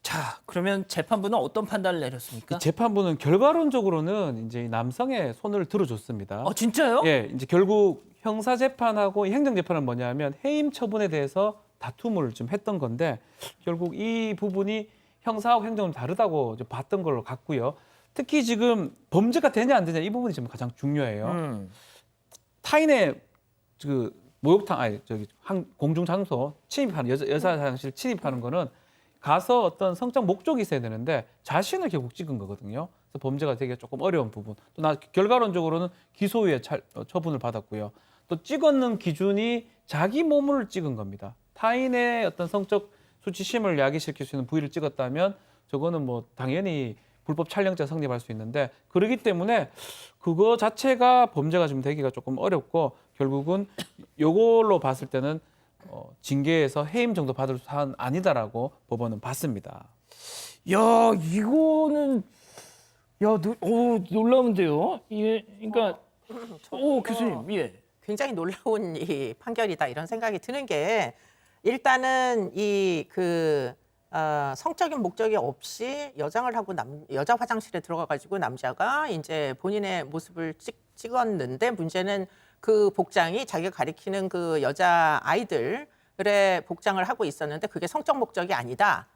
자, 그러면 재판부는 어떤 판단을 내렸습니까? 재판부는 결과론적으로는 이제 이 남성의 손을 들어줬습니다. 진짜요? 예, 이제 결국 형사 재판하고 행정 재판은 뭐냐면 해임 처분에 대해서 다툼을 좀 했던 건데 결국 이 부분이 형사하고 행정은 다르다고 좀 봤던 걸로 같고요. 특히 지금 범죄가 되냐 안 되냐 이 부분이 지금 가장 중요해요. 타인의 그 목욕탕 공중 장소 침입하는 여자 화장실 침입하는 거는 가서 어떤 성적 목적이 있어야 되는데 자신을 결국 찍은 거거든요. 그래서 범죄가 되기 조금 어려운 부분. 또 결과론적으로는 기소유예 처분을 받았고요. 또 찍었는 기준이 자기 몸을 찍은 겁니다. 타인의 어떤 성적 수치심을 야기시킬 수 있는 부위를 찍었다면 저거는 뭐 당연히 불법 촬영죄 성립할 수 있는데 그렇기 때문에 그거 자체가 범죄가 좀 되기가 조금 어렵고 결국은 요걸로 봤을 때는 징계에서 해임 정도 받을 사안 아니다라고 법원은 봤습니다. 야, 이거는 놀라운데요. 예, 그러니까 교수님, 예. 굉장히 놀라운 이 판결이다 이런 생각이 드는 게 일단은 성적인 목적이 없이 여장을 하고 여자 화장실에 들어가가지고 남자가 이제 본인의 모습을 찍었는데 문제는 그 복장이 자기가 가리키는 그 여자 아이들의 복장을 하고 있었는데 그게 성적 목적이 아니다.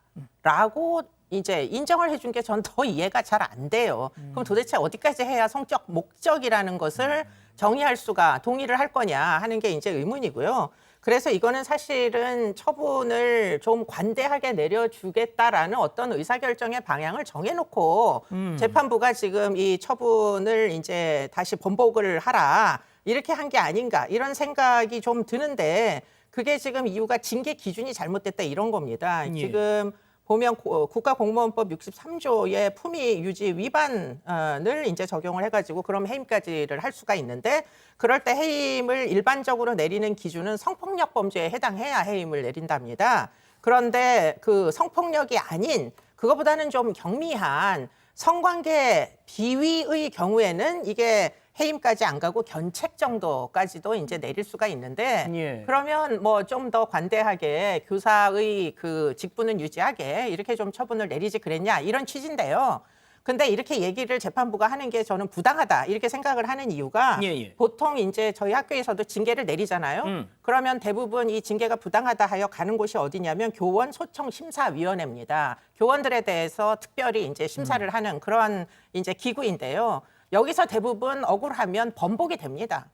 라고 이제 인정을 해준 게 전 더 이해가 잘 안 돼요. 그럼 도대체 어디까지 해야 성적 목적이라는 것을 정의할 수가 동의를 할 거냐 하는 게 이제 의문이고요. 그래서 이거는 사실은 처분을 좀 관대하게 내려주겠다라는 어떤 의사결정의 방향을 정해놓고 재판부가 지금 이 처분을 이제 다시 번복을 하라 이렇게 한 게 아닌가 이런 생각이 좀 드는데 그게 지금 이유가 징계 기준이 잘못됐다 이런 겁니다. 지금 보면 국가공무원법 63조의 품위 유지 위반을 이제 적용을 해가지고 그럼 해임까지를 할 수가 있는데 그럴 때 해임을 일반적으로 내리는 기준은 성폭력 범죄에 해당해야 해임을 내린답니다. 그런데 그 성폭력이 아닌 그거보다는 좀 경미한 성관계 비위의 경우에는 이게 해임까지 안 가고 견책 정도까지도 이제 내릴 수가 있는데 예. 그러면 뭐 좀 더 관대하게 교사의 그 직분은 유지하게 이렇게 좀 처분을 내리지 그랬냐 이런 취지인데요. 근데 이렇게 얘기를 재판부가 하는 게 저는 부당하다 이렇게 생각을 하는 이유가 예. 보통 이제 저희 학교에서도 징계를 내리잖아요. 그러면 대부분 이 징계가 부당하다 하여 가는 곳이 어디냐면 교원 소청 심사위원회입니다. 교원들에 대해서 특별히 이제 심사를 하는 그런 이제 기구인데요. 여기서 대부분 억울하면 번복이 됩니다.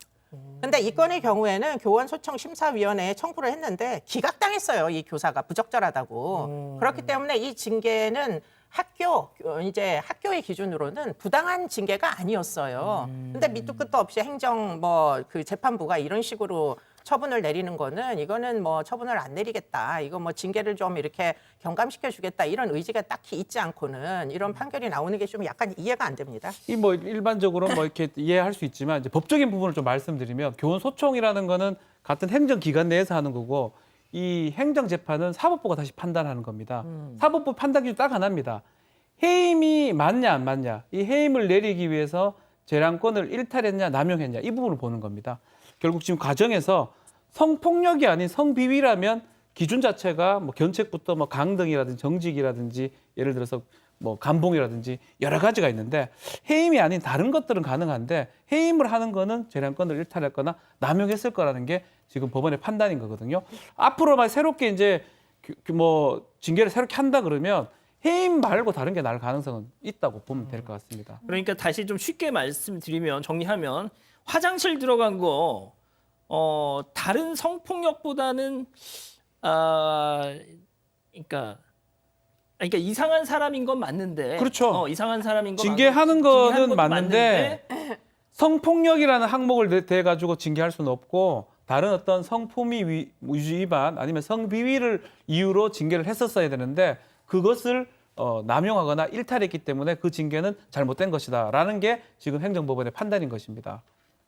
근데 이 건의 경우에는 교원 소청 심사위원회에 청구를 했는데 기각당했어요. 이 교사가 부적절하다고. 그렇기 때문에 이 징계는 학교의 기준으로는 부당한 징계가 아니었어요. 근데 밑도 끝도 없이 행정 그 재판부가 이런 식으로 처분을 내리는 거는 이거는 뭐 처분을 안 내리겠다. 이거 뭐 징계를 좀 이렇게 경감시켜 주겠다. 이런 의지가 딱히 있지 않고는 이런 판결이 나오는 게 좀 약간 이해가 안 됩니다. 이 뭐 일반적으로 뭐 이렇게 이해할 수 있지만 이제 법적인 부분을 좀 말씀드리면 교원 소총이라는 거는 같은 행정기관 내에서 하는 거고 이 행정재판은 사법부가 다시 판단하는 겁니다. 사법부 판단 기준 딱 하나입니다. 해임이 맞냐 안 맞냐. 이 해임을 내리기 위해서 재량권을 일탈했냐 남용했냐 이 부분을 보는 겁니다. 결국 지금 과정에서 성폭력이 아닌 성비위라면 기준 자체가 뭐 견책부터 뭐 강등이라든지 정직이라든지 예를 들어서 뭐 감봉이라든지 여러 가지가 있는데 해임이 아닌 다른 것들은 가능한데 해임을 하는 거는 재량권을 일탈했거나 남용했을 거라는 게 지금 법원의 판단인 거거든요. 앞으로만 새롭게 이제 뭐 징계를 새롭게 한다 그러면 해임 말고 다른 게 날 가능성은 있다고 보면 될 것 같습니다. 그러니까 다시 좀 쉽게 말씀드리면 정리하면 화장실 들어간 거 다른 성폭력보다는 그러니까 이상한 사람인 건 맞는데 그렇죠. 이상한 사람인 건 징계하는 징계하는 거는 것도 맞는데 성폭력이라는 항목을 대 가지고 징계할 수는 없고 다른 어떤 성품위 유지 위반 아니면 성비위를 이유로 징계를 했었어야 되는데 그것을 남용하거나 일탈했기 때문에 그 징계는 잘못된 것이다라는 게 지금 행정법원의 판단인 것입니다.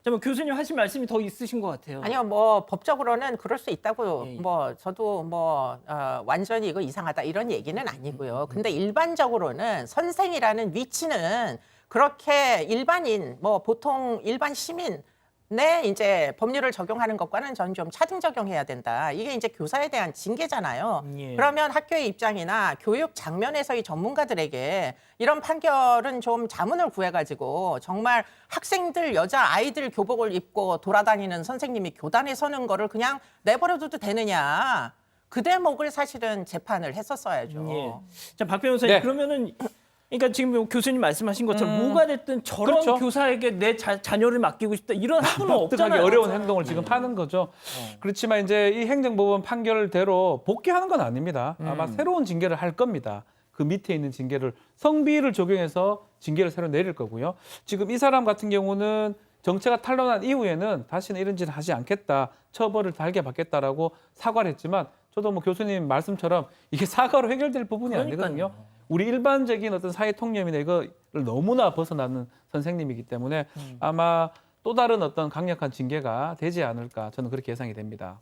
뭐 교수님 하신 말씀이 더 있으신 것 같아요. 아니요, 뭐 법적으로는 그럴 수 있다고 예. 뭐 저도 뭐 완전히 이거 이상하다 이런 얘기는 아니고요. 근데 일반적으로는 선생이라는 위치는 그렇게 일반인 뭐 보통 일반 시민 내 이제 법률을 적용하는 것과는 저는 좀 차등 적용해야 된다. 이게 이제 교사에 대한 징계잖아요. 예. 그러면 학교의 입장이나 교육 장면에서의 전문가들에게 이런 판결은 좀 자문을 구해가지고 정말 학생들 여자 아이들 교복을 입고 돌아다니는 선생님이 교단에 서는 거를 그냥 내버려둬도 되느냐. 그 대목을 사실은 재판을 했었어야죠. 예. 자, 박 변호사님 네. 그러면은 그러니까 지금 교수님 말씀하신 것처럼 뭐가 됐든 저런 그렇죠. 교사에게 내 자녀를 맡기고 싶다 이런 학부는 납득하기 없잖아요. 어려운 행동을 지금 하는 거죠. 그렇지만 이제 이 행정법원 판결대로 복귀하는 건 아닙니다. 아마 새로운 징계를 할 겁니다. 그 밑에 있는 징계를 성비위를 적용해서 징계를 새로 내릴 거고요. 지금 이 사람 같은 경우는 정체가 탄로난 이후에는 다시는 이런 짓을 하지 않겠다. 처벌을 달게 받겠다라고 사과를 했지만 저도 뭐 교수님 말씀처럼 이게 사과로 해결될 부분이 아니거든요. 우리 일반적인 어떤 사회 통념이나 이거를 너무나 벗어나는 선생님이기 때문에 아마 또 다른 어떤 강력한 징계가 되지 않을까 저는 그렇게 예상이 됩니다.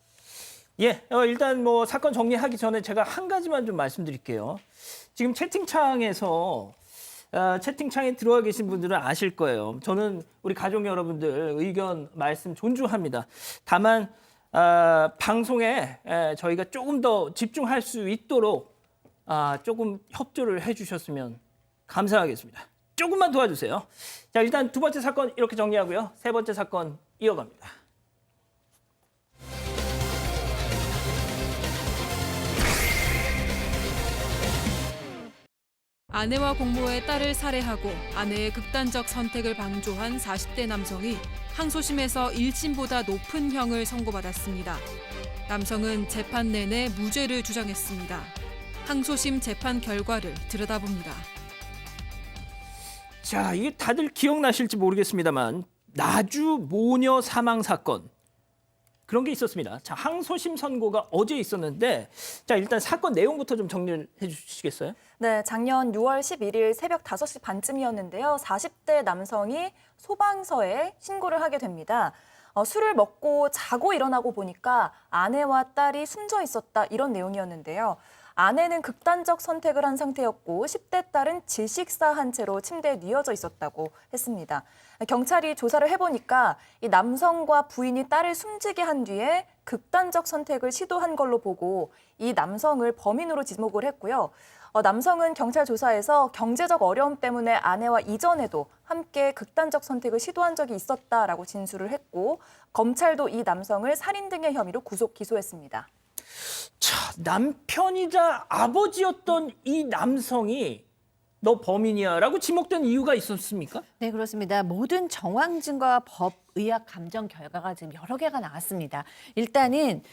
예, 일단 뭐 사건 정리하기 전에 제가 한 가지만 좀 말씀드릴게요. 지금 채팅창에서 채팅창에 들어와 계신 분들은 아실 거예요. 저는 우리 가족 여러분들 의견 말씀 존중합니다. 다만 방송에 저희가 조금 더 집중할 수 있도록 조금 협조를 해주셨으면 감사하겠습니다. 조금만 도와주세요. 자, 일단 두 번째 사건 이렇게 정리하고요. 세 번째 사건 이어갑니다. 아내와 공모해 딸을 살해하고 아내의 극단적 선택을 방조한 40대 남성이 항소심에서 1심보다 높은 형을 선고받았습니다. 남성은 재판 내내 무죄를 주장했습니다. 항소심 재판 결과를 들여다봅니다. 자, 이게 다들 기억나실지 모르겠습니다만 나주 모녀 사망 사건 그런 게 있었습니다. 자, 항소심 선고가 어제 있었는데 자, 일단 사건 내용부터 좀 정리를 해 주시겠어요? 네, 작년 6월 11일 새벽 5시 반쯤이었는데요. 40대 남성이 소방서에 신고를 하게 됩니다. 술을 먹고 자고 일어나고 보니까 아내와 딸이 숨져 있었다 이런 내용이었는데요. 아내는 극단적 선택을 한 상태였고 10대 딸은 질식사한 채로 침대에 뉘어져 있었다고 했습니다. 경찰이 조사를 해보니까 이 남성과 부인이 딸을 숨지게 한 뒤에 극단적 선택을 시도한 걸로 보고 이 남성을 범인으로 지목을 했고요. 남성은 경찰 조사에서 경제적 어려움 때문에 아내와 이전에도 함께 극단적 선택을 시도한 적이 있었다라고 진술을 했고 검찰도 이 남성을 살인 등의 혐의로 구속 기소했습니다. 자, 남편이자 아버지였던 이 남성이 너 범인이야라고 지목된 이유가 있었습니까? 네, 그렇습니다. 모든 정황 증거와 법, 의학 감정 결과가 지금 여러 개가 나왔습니다. 일단은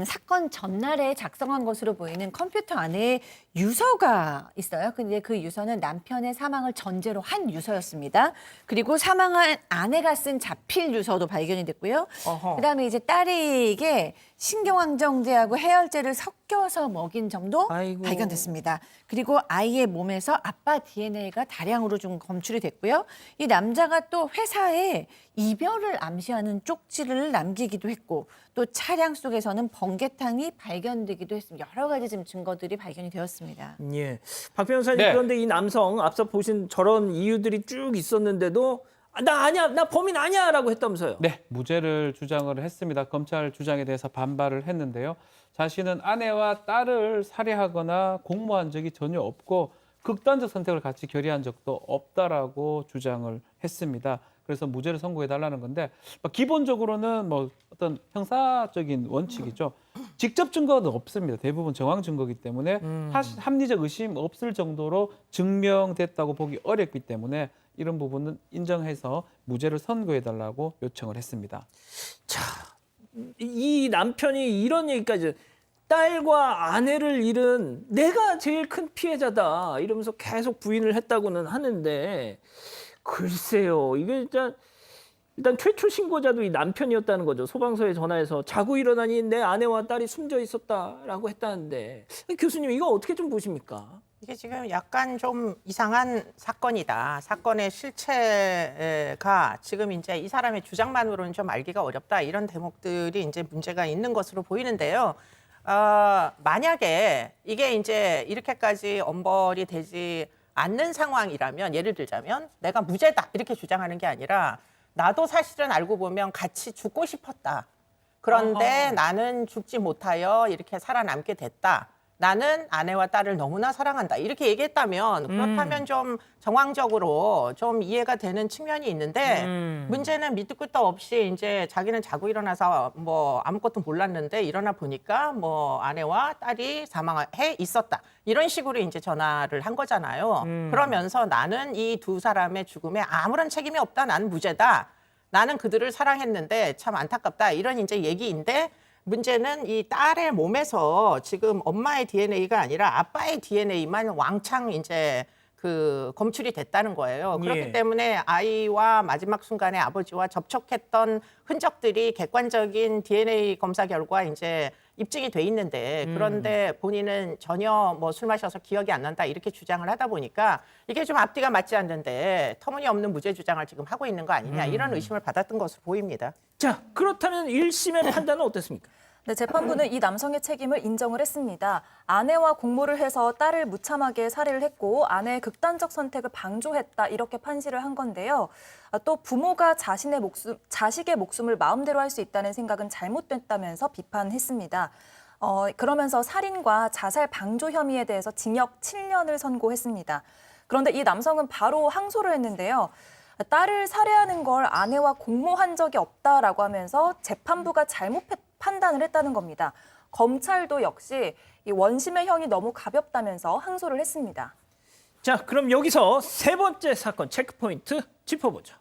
사건 전날에 작성한 것으로 보이는 컴퓨터 안에 유서가 있어요. 근데 그 유서는 남편의 사망을 전제로 한 유서였습니다. 그리고 사망한 아내가 쓴 자필 유서도 발견이 됐고요. 그다음에 이제 딸에게 신경안정제하고 해열제를 섞여서 먹인 점도 아이고. 발견됐습니다. 그리고 아이의 몸에서 아빠 DNA가 다량으로 좀 검출이 됐고요. 이 남자가 또 회사에 이별을 암시하는 쪽지를 남기기도 했고 또 차량 속에서는 번개탕이 발견되기도 했습니다. 여러 가지 지금 증거들이 발견이 되었습니다. 예. 박 변호사님 네. 그런데 이 남성 앞서 보신 저런 이유들이 쭉 있었는데도 나 아니야, 나 범인 아니야라고 했다면서요? 네, 무죄를 주장을 했습니다. 검찰 주장에 대해서 반발을 했는데요. 자신은 아내와 딸을 살해하거나 공모한 적이 전혀 없고 극단적 선택을 같이 결의한 적도 없다라고 주장을 했습니다. 그래서 무죄를 선고해달라는 건데 기본적으로는 뭐 어떤 형사적인 원칙이죠. 직접 증거는 없습니다. 대부분 정황 증거이기 때문에 합리적 의심 없을 정도로 증명됐다고 보기 어렵기 때문에 이런 부분은 인정해서 무죄를 선고해달라고 요청을 했습니다. 자, 이 남편이 이런 얘기까지 딸과 아내를 잃은 내가 제일 큰 피해자다 이러면서 계속 부인을 했다고는 하는데 글쎄요, 이게 일단 최초 신고자도 이 남편이었다는 거죠. 소방서에 전화해서 자고 일어나니 내 아내와 딸이 숨져 있었다라고 했다는데 교수님 이거 어떻게 좀 보십니까? 이게 지금 약간 좀 이상한 사건이다. 사건의 실체가 지금 이제 이 사람의 주장만으로는 좀 알기가 어렵다. 이런 대목들이 이제 문제가 있는 것으로 보이는데요. 만약에 이게 이제 이렇게까지 엄벌이 되지 않는 상황이라면 예를 들자면 내가 무죄다 이렇게 주장하는 게 아니라 나도 사실은 알고 보면 같이 죽고 싶었다. 그런데 나는 죽지 못하여 이렇게 살아남게 됐다. 나는 아내와 딸을 너무나 사랑한다. 이렇게 얘기했다면 그렇다면 좀 정황적으로 좀 이해가 되는 측면이 있는데 문제는 밑도 끝도 없이 이제 자기는 자고 일어나서 뭐 아무것도 몰랐는데 일어나 보니까 뭐 아내와 딸이 사망해 있었다. 이런 식으로 이제 전화를 한 거잖아요. 그러면서 나는 이 두 사람의 죽음에 아무런 책임이 없다. 나는 무죄다. 나는 그들을 사랑했는데 참 안타깝다. 이런 이제 얘기인데 문제는 이 딸의 몸에서 지금 엄마의 DNA가 아니라 아빠의 DNA만 왕창 이제 그 검출이 됐다는 거예요. 그렇기 예. 때문에 아이와 마지막 순간에 아버지와 접촉했던 흔적들이 객관적인 DNA 검사 결과 이제 입증이 돼 있는데 그런데 본인은 전혀 뭐 술 마셔서 기억이 안 난다 이렇게 주장을 하다 보니까 이게 좀 앞뒤가 맞지 않는데 터무니없는 무죄 주장을 지금 하고 있는 거 아니냐 이런 의심을 받았던 것으로 보입니다. 자, 그렇다면 1심의 판단은 어땠습니까? 네, 재판부는 이 남성의 책임을 인정을 했습니다. 아내와 공모를 해서 딸을 무참하게 살해를 했고 아내의 극단적 선택을 방조했다 이렇게 판시를 한 건데요. 또 부모가 자식의 목숨을 마음대로 할 수 있다는 생각은 잘못됐다면서 비판했습니다. 그러면서 살인과 자살 방조 혐의에 대해서 징역 7년을 선고했습니다. 그런데 이 남성은 바로 항소를 했는데요. 딸을 살해하는 걸 아내와 공모한 적이 없다라고 하면서 재판부가 잘못 판단을 했다는 겁니다. 검찰도 역시 이 원심의 형이 너무 가볍다면서 항소를 했습니다. 자, 그럼 여기서 세 번째 사건 체크포인트 짚어보죠.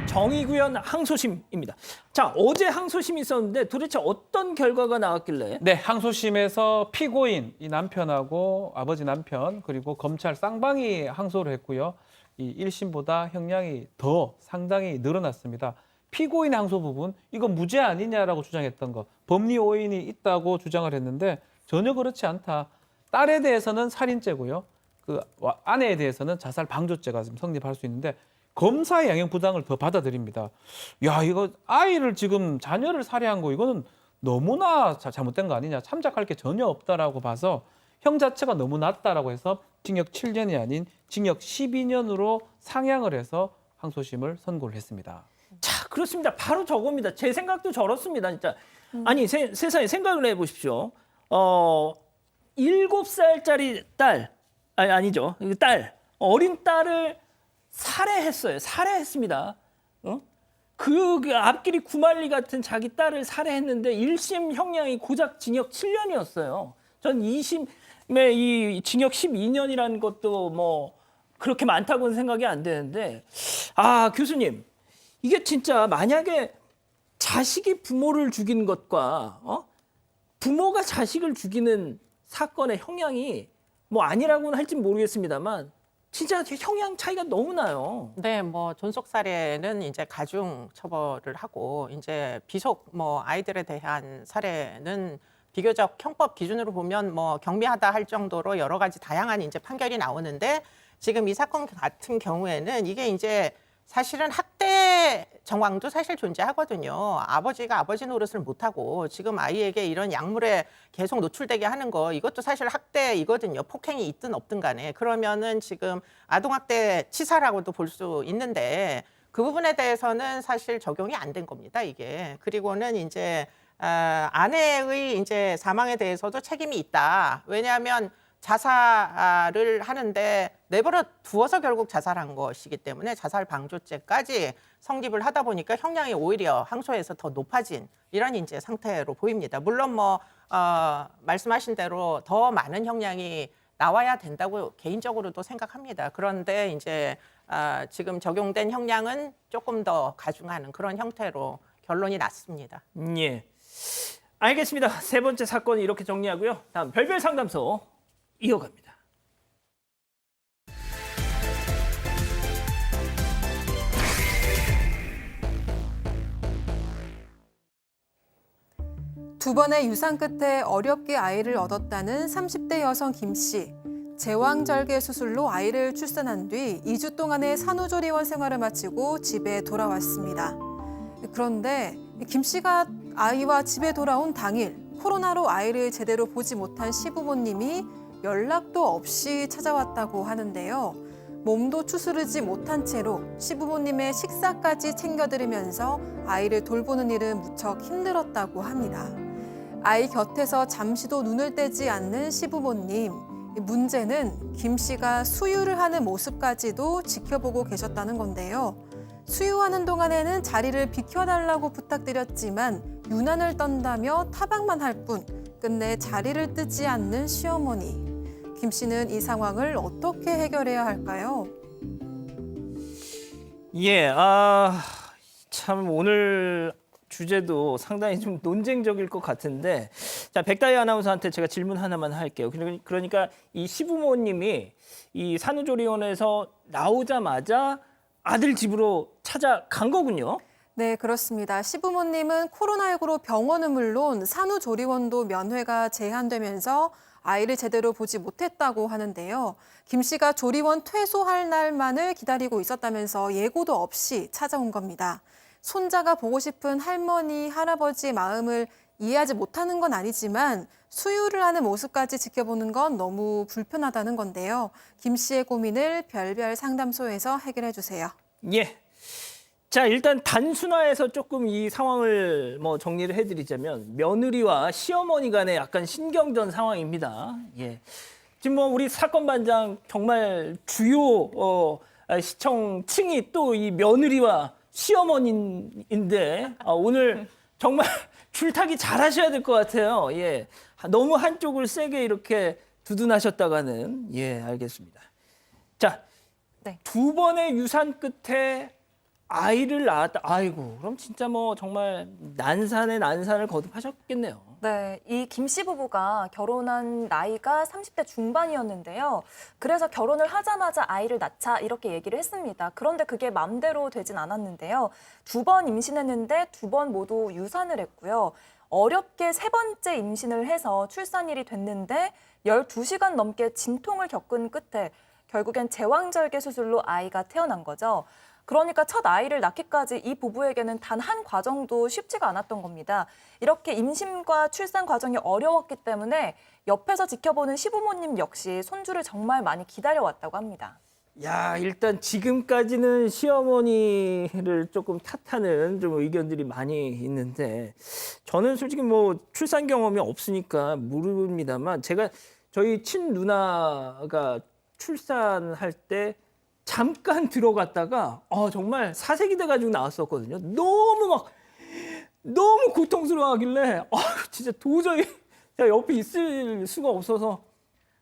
정의구현 항소심입니다. 자, 어제 항소심이 있었는데 도대체 어떤 결과가 나왔길래? 네, 항소심에서 피고인 이 남편하고 아버지 남편 그리고 검찰 쌍방이 항소를 했고요. 이 1심보다 형량이 더 상당히 늘어났습니다. 피고인 항소 부분 이거 무죄 아니냐라고 주장했던 거 법리 오인이 있다고 주장을 했는데 전혀 그렇지 않다. 딸에 대해서는 살인죄고요. 그 아내에 대해서는 자살 방조죄가 지금 성립할 수 있는데 검사의 양형 부당을 더 받아들입니다. 야, 이거 아이를 지금 자녀를 살해한 거 이거는 너무나 잘못된 거 아니냐. 참작할 게 전혀 없다라고 봐서 형 자체가 너무 낮다라고 해서 징역 7년이 아닌 징역 12년으로 상향을 해서 항소심을 선고를 했습니다. 자, 그렇습니다. 바로 저겁니다. 제 생각도 저렇습니다. 진짜. 아니, 세상에 생각을 해보십시오. 7살짜리 딸, 아니죠. 딸, 어린 딸을 살해했어요. 살해했습니다. 그 앞길이 구말리 같은 자기 딸을 살해했는데 1심 형량이 고작 징역 7년이었어요. 전 2심에 이 징역 12년이라는 것도 뭐 그렇게 많다고는 생각이 안 되는데, 아, 교수님, 이게 진짜 만약에 자식이 부모를 죽인 것과 부모가 자식을 죽이는 사건의 형량이 뭐 아니라고는 할진 모르겠습니다만 진짜 형량 차이가 너무 나요. 네, 뭐 존속 살해는 이제 가중 처벌을 하고 이제 비속 뭐 아이들에 대한 살해는 비교적 형법 기준으로 보면 뭐 경미하다 할 정도로 여러 가지 다양한 이제 판결이 나오는데 지금 이 사건 같은 경우에는 이게 이제 사실은 학대 정황도 사실 존재하거든요. 아버지가 아버지 노릇을 못하고 지금 아이에게 이런 약물에 계속 노출되게 하는 거 이것도 사실 학대이거든요. 폭행이 있든 없든 간에. 그러면은 지금 아동학대 치사라고도 볼 수 있는데 그 부분에 대해서는 사실 적용이 안 된 겁니다. 이게. 그리고는 이제 아내의 이제 사망에 대해서도 책임이 있다. 왜냐하면 자살을 하는데 내버려 두어서 결국 자살한 것이기 때문에 자살 방조죄까지 성립을 하다 보니까 형량이 오히려 항소에서 더 높아진 이런 이제 상태로 보입니다. 물론 뭐 말씀하신 대로 더 많은 형량이 나와야 된다고 개인적으로도 생각합니다. 그런데 이제 지금 적용된 형량은 조금 더 가중하는 그런 형태로 결론이 났습니다. 예, 알겠습니다. 세 번째 사건 이렇게 정리하고요. 다음 별별 상담소 이어갑니다. 두 번의 유산 끝에 어렵게 아이를 얻었다는 30대 여성 김 씨. 제왕절개 수술로 아이를 출산한 뒤 2주 동안의 산후조리원 생활을 마치고 집에 돌아왔습니다. 그런데 김 씨가 아이와 집에 돌아온 당일 코로나로 아이를 제대로 보지 못한 시부모님이 연락도 없이 찾아왔다고 하는데요. 몸도 추스르지 못한 채로 시부모님의 식사까지 챙겨드리면서 아이를 돌보는 일은 무척 힘들었다고 합니다. 아이 곁에서 잠시도 눈을 떼지 않는 시부모님. 문제는 김 씨가 수유를 하는 모습까지도 지켜보고 계셨다는 건데요. 수유하는 동안에는 자리를 비켜달라고 부탁드렸지만 유난을 떤다며 타박만 할 뿐 끝내 자리를 뜨지 않는 시어머니. 김 씨는 이 상황을 어떻게 해결해야 할까요? 예, 참 오늘 주제도 상당히 좀 논쟁적일 것 같은데, 자, 백다희 아나운서한테 제가 질문 하나만 할게요. 그러니까 이 시부모님이 이 산후조리원에서 나오자마자 아들 집으로 찾아간 거군요. 네, 그렇습니다. 시부모님은 코로나19로 병원은 물론 산후조리원도 면회가 제한되면서 아이를 제대로 보지 못했다고 하는데요. 김 씨가 조리원 퇴소할 날만을 기다리고 있었다면서 예고도 없이 찾아온 겁니다. 손자가 보고 싶은 할머니, 할아버지의 마음을 이해하지 못하는 건 아니지만 수유를 하는 모습까지 지켜보는 건 너무 불편하다는 건데요. 김 씨의 고민을 별별 상담소에서 해결해 주세요. 예. 자, 일단 단순화해서 조금 이 상황을 뭐 정리를 해드리자면 며느리와 시어머니 간의 약간 신경전 상황입니다. 예. 지금 뭐 우리 사건 반장 정말 주요 시청층이 또 이 며느리와 시어머니인데 오늘 정말 줄타기 잘 하셔야 될 것 같아요. 예. 너무 한쪽을 세게 이렇게 두둔하셨다가는 알겠습니다. 자, 네. 2번의 유산 끝에 아이를 낳았다. 아이고, 그럼 진짜 뭐 정말 난산에 난산을 거듭하셨겠네요. 네, 이 김 씨 부부가 결혼한 나이가 30대 중반이었는데요. 그래서 결혼을 하자마자 아이를 낳자 이렇게 얘기를 했습니다. 그런데 그게 맘대로 되진 않았는데요. 2번 임신했는데 2번 모두 유산을 했고요. 어렵게 3번째 임신을 해서 출산일이 됐는데 12시간 넘게 진통을 겪은 끝에 결국엔 제왕절개 수술로 아이가 태어난 거죠. 그러니까 첫 아이를 낳기까지 이 부부에게는 단 한 과정도 쉽지가 않았던 겁니다. 이렇게 임신과 출산 과정이 어려웠기 때문에 옆에서 지켜보는 시부모님 역시 손주를 정말 많이 기다려왔다고 합니다. 야, 일단 지금까지는 시어머니를 조금 탓하는 좀 의견들이 많이 있는데 저는 솔직히 뭐 출산 경험이 없으니까 모릅니다만 제가 저희 친누나가 출산할 때 잠깐 들어갔다가 정말 사색이 돼가지고 나왔었거든요. 너무 고통스러워하길래 진짜 도저히 제가 옆에 있을 수가 없어서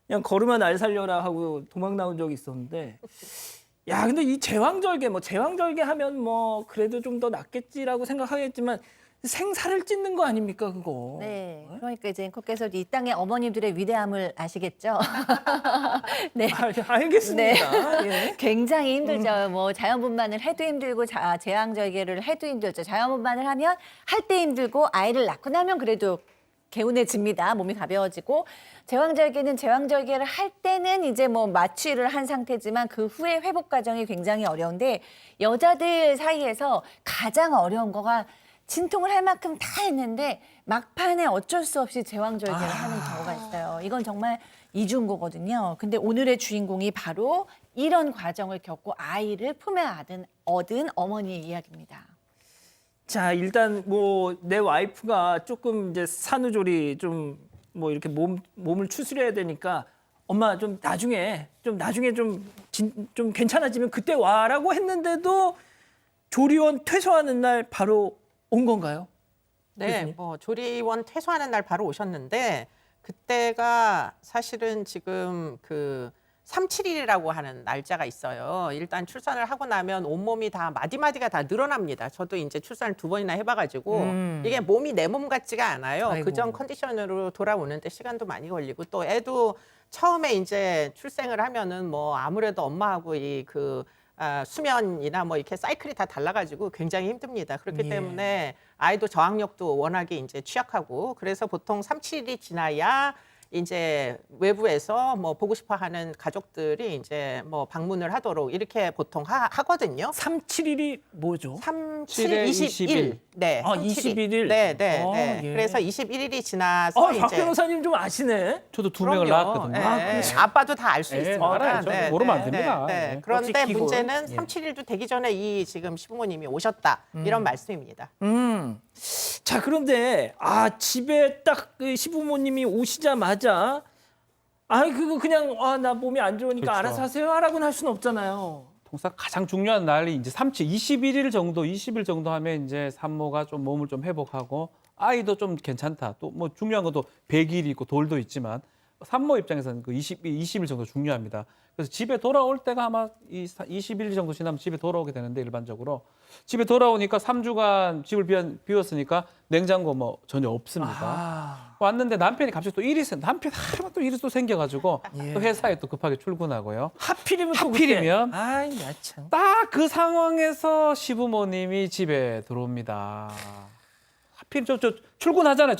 그냥 걸으면 날 살려라 하고 도망 나온 적이 있었는데 야, 근데 이 제왕절개 하면 뭐 그래도 좀 더 낫겠지라고 생각하겠지만 생사를 찢는 거 아닙니까 그거? 네, 그러니까 이제 앵커께서 이 땅의 어머님들의 위대함을 아시겠죠? 네. 알겠습니다. 예. 굉장히 힘들죠. 뭐 자연분만을 해도 힘들고 제왕절개를 해도 힘들죠. 자연분만을 하면 할 때 힘들고 아이를 낳고 나면 그래도 개운해집니다. 몸이 가벼워지고 제왕절개는 제왕절개를 할 때는 이제 뭐 마취를 한 상태지만 그 후에 회복 과정이 굉장히 어려운데 여자들 사이에서 가장 어려운 거가 진통을 할 만큼 다 했는데 막판에 어쩔 수 없이 제왕절개를 하는 경우가 있어요. 이건 정말 이중고거든요. 근데 오늘의 주인공이 바로 이런 과정을 겪고 아이를 품에 얻은 어머니의 이야기입니다. 자, 일단 뭐 내 와이프가 조금 이제 산후조리 좀 뭐 이렇게 몸을 추스려야 되니까 엄마 좀 나중에 좀 괜찮아지면 그때 와라고 했는데도 조리원 퇴소하는 날 바로 온 건가요? 네, 교수님? 뭐 조리원 퇴소하는 날 바로 오셨는데 그때가 사실은 지금 그 377이라고 하는 날짜가 있어요. 일단 출산을 하고 나면 온몸이 다 마디마디가 다 늘어납니다. 저도 이제 출산을 2번이나 해봐가지고 이게 몸이 내 몸 같지가 않아요. 아이고. 그전 컨디션으로 돌아오는데 시간도 많이 걸리고 또 애도 처음에 이제 출생을 하면은 뭐 아무래도 엄마하고 수면이나 뭐 이렇게 사이클이 다 달라가지고 굉장히 힘듭니다. 그렇기 예. 때문에 아이도 저항력도 워낙에 이제 취약하고 그래서 보통 377이 지나야 이제 외부에서 뭐 보고 싶어 하는 가족들이 이제 뭐 방문을 하도록 이렇게 보통 하거든요. 371이 뭐죠? 37, 21. 네. 21일. 네, 네, 네. 예. 그래서 21일이 지나서 박 이제 변호사님 좀 아시네. 저도 2명을 그럼요. 낳았거든요. 예, 아빠도 다 알 수 예, 있습니다. 알아요. 저는 모르면 안 됩니다. 네. 예. 그런데 역시 기본. 문제는 예. 37일도 되기 전에 이 지금 시부모님이 오셨다. 이런 말씀입니다. 자, 그런데 집에 딱 그 시부모님이 오시자마자 그거 그냥 나 몸이 안 좋으니까 그렇죠. 알아서 하세요 하라고는 할 수는 없잖아요. 통상 가장 중요한 날이 이제 21일 정도, 20일 정도 하면 이제 산모가 좀 몸을 좀 회복하고 아이도 좀 괜찮다. 또 뭐 중요한 것도 100일이 있고 돌도 있지만 산모 입장에서는 그 20일 정도 중요합니다. 그래서 집에 돌아올 때가 아마 20일 정도 지나면 집에 돌아오게 되는데 일반적으로 집에 돌아오니까 3주간 집을 비웠으니까 냉장고 뭐 전혀 없습니다. 왔는데 남편이 갑자기 또 남편 하루만 또 일이 또 생겨가지고 또 회사에 또 급하게 출근하고요. 하필이면 나 참. 딱 그 상황에서 시부모님이 집에 들어옵니다. 하필 저 출근하잖아요.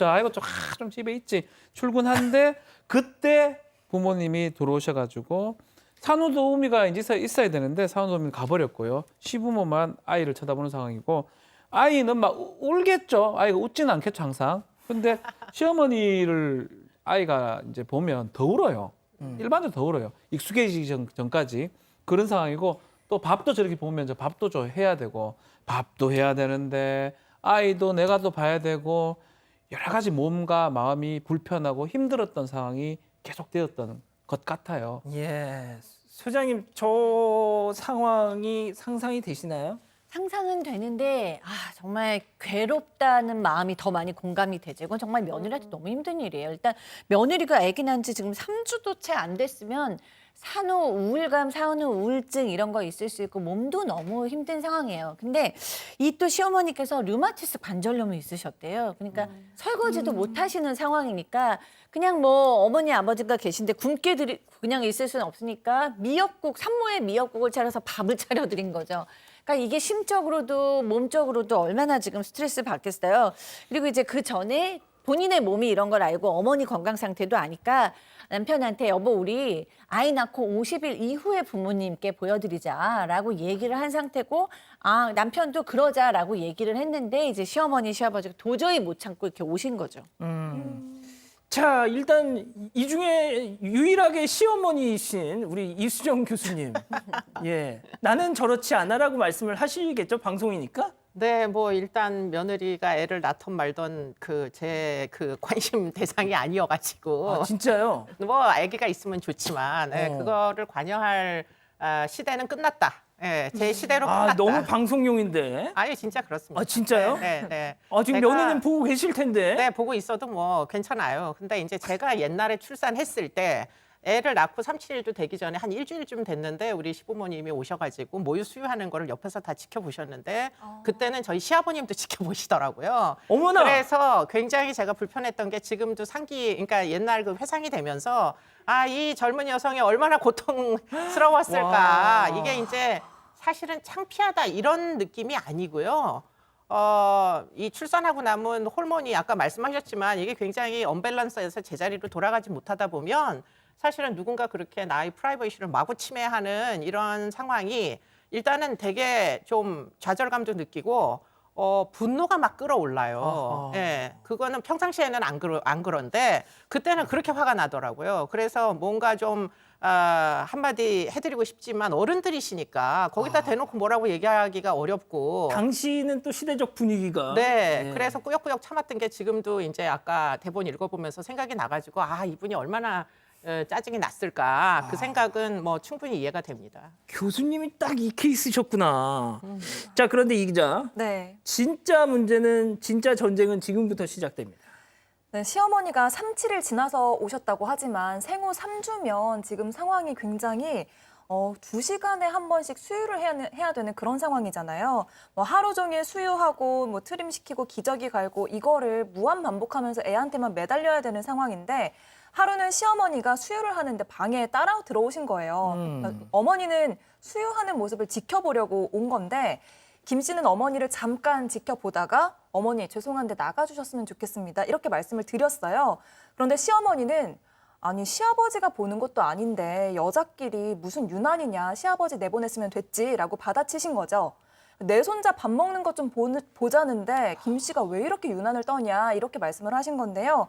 좀 집에 있지. 출근한데 그때 부모님이 들어오셔가지고 산후도우미가 이제 있어야 되는데 산후도우미는 가버렸고요. 시부모만 아이를 쳐다보는 상황이고 아이는 막 울겠죠. 아이가 웃지는 않겠죠 항상. 근데 시어머니를 아이가 이제 보면 더 울어요. 일반적으로 더 울어요. 익숙해지기 전까지 그런 상황이고 또 밥도 저렇게 보면 밥도 해야 되고 밥도 해야 되는데 아이도 내가 또 봐야 되고 여러 가지 몸과 마음이 불편하고 힘들었던 상황이 계속되었던 것 같아요. 예. 소장님 저 상황이 상상이 되시나요? 상상은 되는데 정말 괴롭다는 마음이 더 많이 공감이 되죠. 이건 정말 며느리한테 너무 힘든 일이에요. 일단 며느리가 아기 난 지 지금 3주도 채 안 됐으면 산후 우울감, 산후 우울증 이런 거 있을 수 있고 몸도 너무 힘든 상황이에요. 근데 이 또 시어머니께서 류마티스 관절염이 있으셨대요. 그러니까 설거지도 못 하시는 상황이니까 그냥 뭐 어머니 아버지가 계신데 굶게 그냥 있을 수는 없으니까 미역국, 산모에 미역국을 차려서 밥을 차려드린 거죠. 그러니까 이게 심적으로도 몸적으로도 얼마나 지금 스트레스 받겠어요. 그리고 이제 그 전에 본인의 몸이 이런 걸 알고 어머니 건강 상태도 아니까 남편한테 여보 우리 아이 낳고 50일 이후에 부모님께 보여드리자라고 얘기를 한 상태고 남편도 그러자라고 얘기를 했는데 이제 시어머니 시아버지가 도저히 못 참고 이렇게 오신 거죠. 자, 일단 이 중에 유일하게 시어머니이신 우리 이수정 교수님. 예. 나는 저렇지 않아라고 말씀을 하시겠죠? 방송이니까? 네, 뭐 일단 며느리가 애를 낳던 말던 제 관심 대상이 아니어가지고 진짜요? 뭐 아기가 있으면 좋지만 그거를 관여할 시대는 끝났다. 예, 제 시대로 끝났다. 너무 방송용인데. 아니 진짜 그렇습니다. 진짜요? 네, 네. 지금 제가- 며느님 보고 계실 텐데. 네, 보고 있어도 뭐 괜찮아요. 근데 이제 제가 옛날에 출산했을 때 애를 낳고 3, 7일도 되기 전에 한 일주일쯤 됐는데 우리 시부모님이 오셔가지고 모유 수유하는 거를 옆에서 다 지켜보셨는데 그때는 저희 시아버님도 지켜보시더라고요. 어머나. 그래서 굉장히 제가 불편했던 게 지금도 그러니까 옛날 그 회상이 되면서 이 젊은 여성이 얼마나 고통스러웠을까. 와. 이게 이제 사실은 창피하다 이런 느낌이 아니고요. 이 출산하고 남은 호르몬이 아까 말씀하셨지만 이게 굉장히 언밸런스해서 제자리로 돌아가지 못하다 보면 사실은 누군가 그렇게 나의 프라이버시를 마구 침해하는 이런 상황이 일단은 되게 좀 좌절감도 느끼고 분노가 막 끌어올라요. 예, 그거는 평상시에는 안 그런데 그때는 그렇게 화가 나더라고요. 그래서 뭔가 좀 한마디 해드리고 싶지만 어른들이시니까 거기다 대놓고 뭐라고 얘기하기가 어렵고. 당시는 또 시대적 분위기가. 네, 그래서 꾸역꾸역 참았던 게 지금도 이제 아까 대본 읽어보면서 생각이 나가지고 이분이 얼마나 짜증이 났을까 그 생각은 뭐 충분히 이해가 됩니다. 교수님이 딱 이 케이스셨구나. 자, 그런데 이 기자. 네. 진짜 전쟁은 지금부터 시작됩니다. 네, 시어머니가 3, 7일 지나서 오셨다고 하지만 생후 3주면 지금 상황이 굉장히 2시간에 한 번씩 수유를 해야 되는 그런 상황이잖아요. 뭐 하루 종일 수유하고 뭐 트림시키고 기저귀 갈고 이거를 무한 반복하면서 애한테만 매달려야 되는 상황인데 하루는 시어머니가 수유를 하는데 방에 따라 들어오신 거예요. 그러니까 어머니는 수유하는 모습을 지켜보려고 온 건데 김 씨는 어머니를 잠깐 지켜보다가 어머니 죄송한데 나가주셨으면 좋겠습니다. 이렇게 말씀을 드렸어요. 그런데 시어머니는 아니 시아버지가 보는 것도 아닌데 여자끼리 무슨 유난이냐 시아버지 내보냈으면 됐지라고 받아치신 거죠. 내 손자 밥 먹는 것 좀 보자는데 김 씨가 왜 이렇게 유난을 떠냐 이렇게 말씀을 하신 건데요.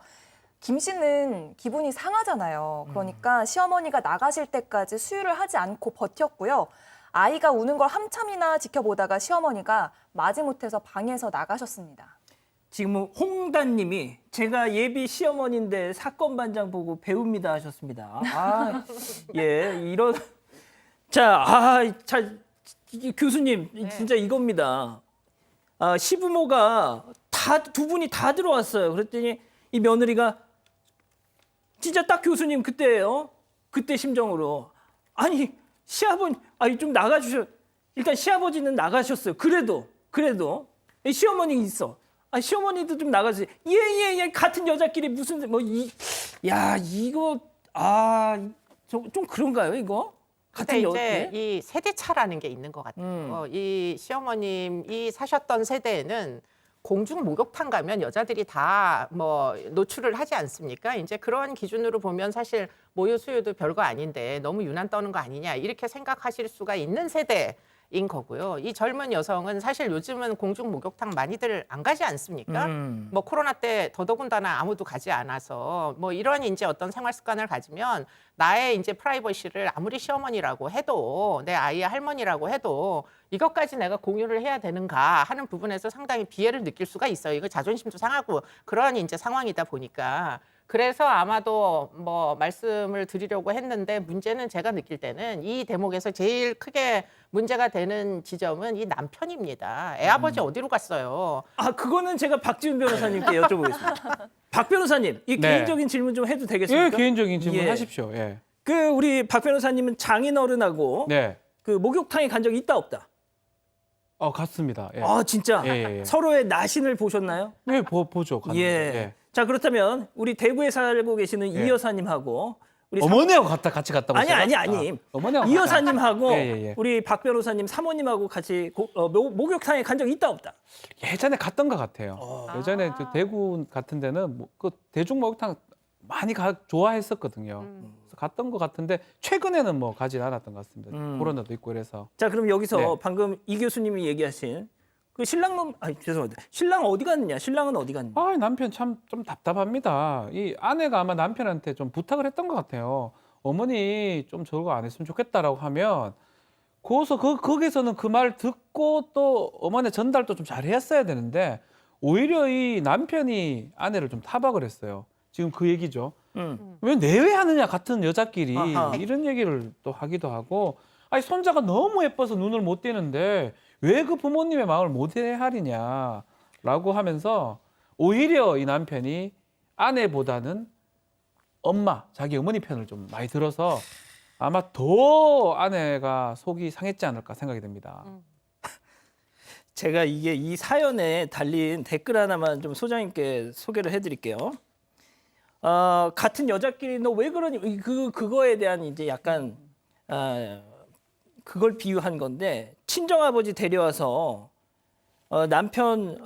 김 씨는 기분이 상하잖아요. 그러니까 시어머니가 나가실 때까지 수유를 하지 않고 버텼고요. 아이가 우는 걸 한참이나 지켜보다가 시어머니가 마지못해서 방에서 나가셨습니다. 지금 홍단님이 제가 예비 시어머니인데 사건 반장 보고 배웁니다 하셨습니다. 예, 이런. 자, 교수님 진짜 이겁니다. 시부모가 두 분이 다 들어왔어요. 그랬더니 이 며느리가 진짜 딱 교수님 그때예요. 그때 심정으로 아니 시아버님 좀 나가주셔. 일단 시아버지는 나가셨어요. 그래도 시어머니 있어. 시어머니도 좀 나가세요. 예 같은 여자끼리 무슨 이거 좀 그런가요 이거? 근데 이제 이 세대차라는 게 있는 것 같아요. 이 시어머님이 사셨던 세대에는 공중 목욕탕 가면 여자들이 다 뭐 노출을 하지 않습니까? 이제 그런 기준으로 보면 사실 모유 수유도 별거 아닌데 너무 유난 떠는 거 아니냐 이렇게 생각하실 수가 있는 세대인 거고요. 이 젊은 여성은 사실 요즘은 공중 목욕탕 많이들 안 가지 않습니까? 뭐 코로나 때 더더군다나 아무도 가지 않아서 뭐 이런 이제 어떤 생활 습관을 가지면 나의 이제 프라이버시를 아무리 시어머니라고 해도 내 아이의 할머니라고 해도 이것까지 내가 공유를 해야 되는가 하는 부분에서 상당히 비애를 느낄 수가 있어요. 이거 자존심도 상하고 그런 이제 상황이다 보니까 그래서 아마도 뭐 말씀을 드리려고 했는데 문제는 제가 느낄 때는 이 대목에서 제일 크게 문제가 되는 지점은 이 남편입니다. 애 아버지 어디로 갔어요? 아, 그거는 제가 박지훈 변호사님께 여쭤보겠습니다. 박 변호사님, 이 네. 개인적인 질문 좀 해도 되겠습니까? 예, 개인적인 질문 예. 하십시오. 예. 그 우리 박 변호사님은 장인어른하고 네. 그 목욕탕에 간 적 있다 없다? 같습니다. 예. 아, 진짜? 예. 서로의 나신을 보셨나요? 네, 보죠. 갔는데. 예. 예. 자, 그렇다면 우리 대구에 살고 계시는 이 여사님하고 우리 어머니하고 같이 갔다고 아니, 제가? 아니. 어머니하고 이 갔다. 여사님하고 예. 우리 박 변호사님 사모님하고 같이 목욕탕에 간 적 있다 없다? 예전에 갔던 것 같아요. 예전에 그 대구 같은 데는 그 대중 목욕탕 많이 좋아했었거든요. 그래서 갔던 것 같은데 최근에는 뭐 가지 않았던 것 같습니다. 코로나도 있고 그래서. 자, 그럼 여기서 네. 방금 이 교수님이 얘기하신 그 신랑놈, 죄송합니다. 신랑 어디 갔느냐? 신랑은 어디 갔느냐? 남편 참 좀 답답합니다. 이 아내가 아마 남편한테 좀 부탁을 했던 것 같아요. 어머니 좀 저거 안 했으면 좋겠다라고 하면 거기서는 그 말 듣고 또 어머니 전달도 좀 잘했어야 되는데 오히려 이 남편이 아내를 좀 타박을 했어요. 지금 그 얘기죠. 왜 내외하느냐 같은 여자끼리 아하. 이런 얘기를 또 하기도 하고 아니 손자가 너무 예뻐서 눈을 못 떼는데 왜 그 부모님의 마음을 못 헤아리냐라고 하면서 오히려 이 남편이 아내보다는 자기 어머니 편을 좀 많이 들어서 아마 더 아내가 속이 상했지 않을까 생각이 됩니다. 제가 이 사연에 달린 댓글 하나만 좀 소장님께 소개를 해드릴게요. 같은 여자끼리 너 왜 그러니? 그거에 대한 이제 약간 그걸 비유한 건데 친정 아버지 데려와서 남편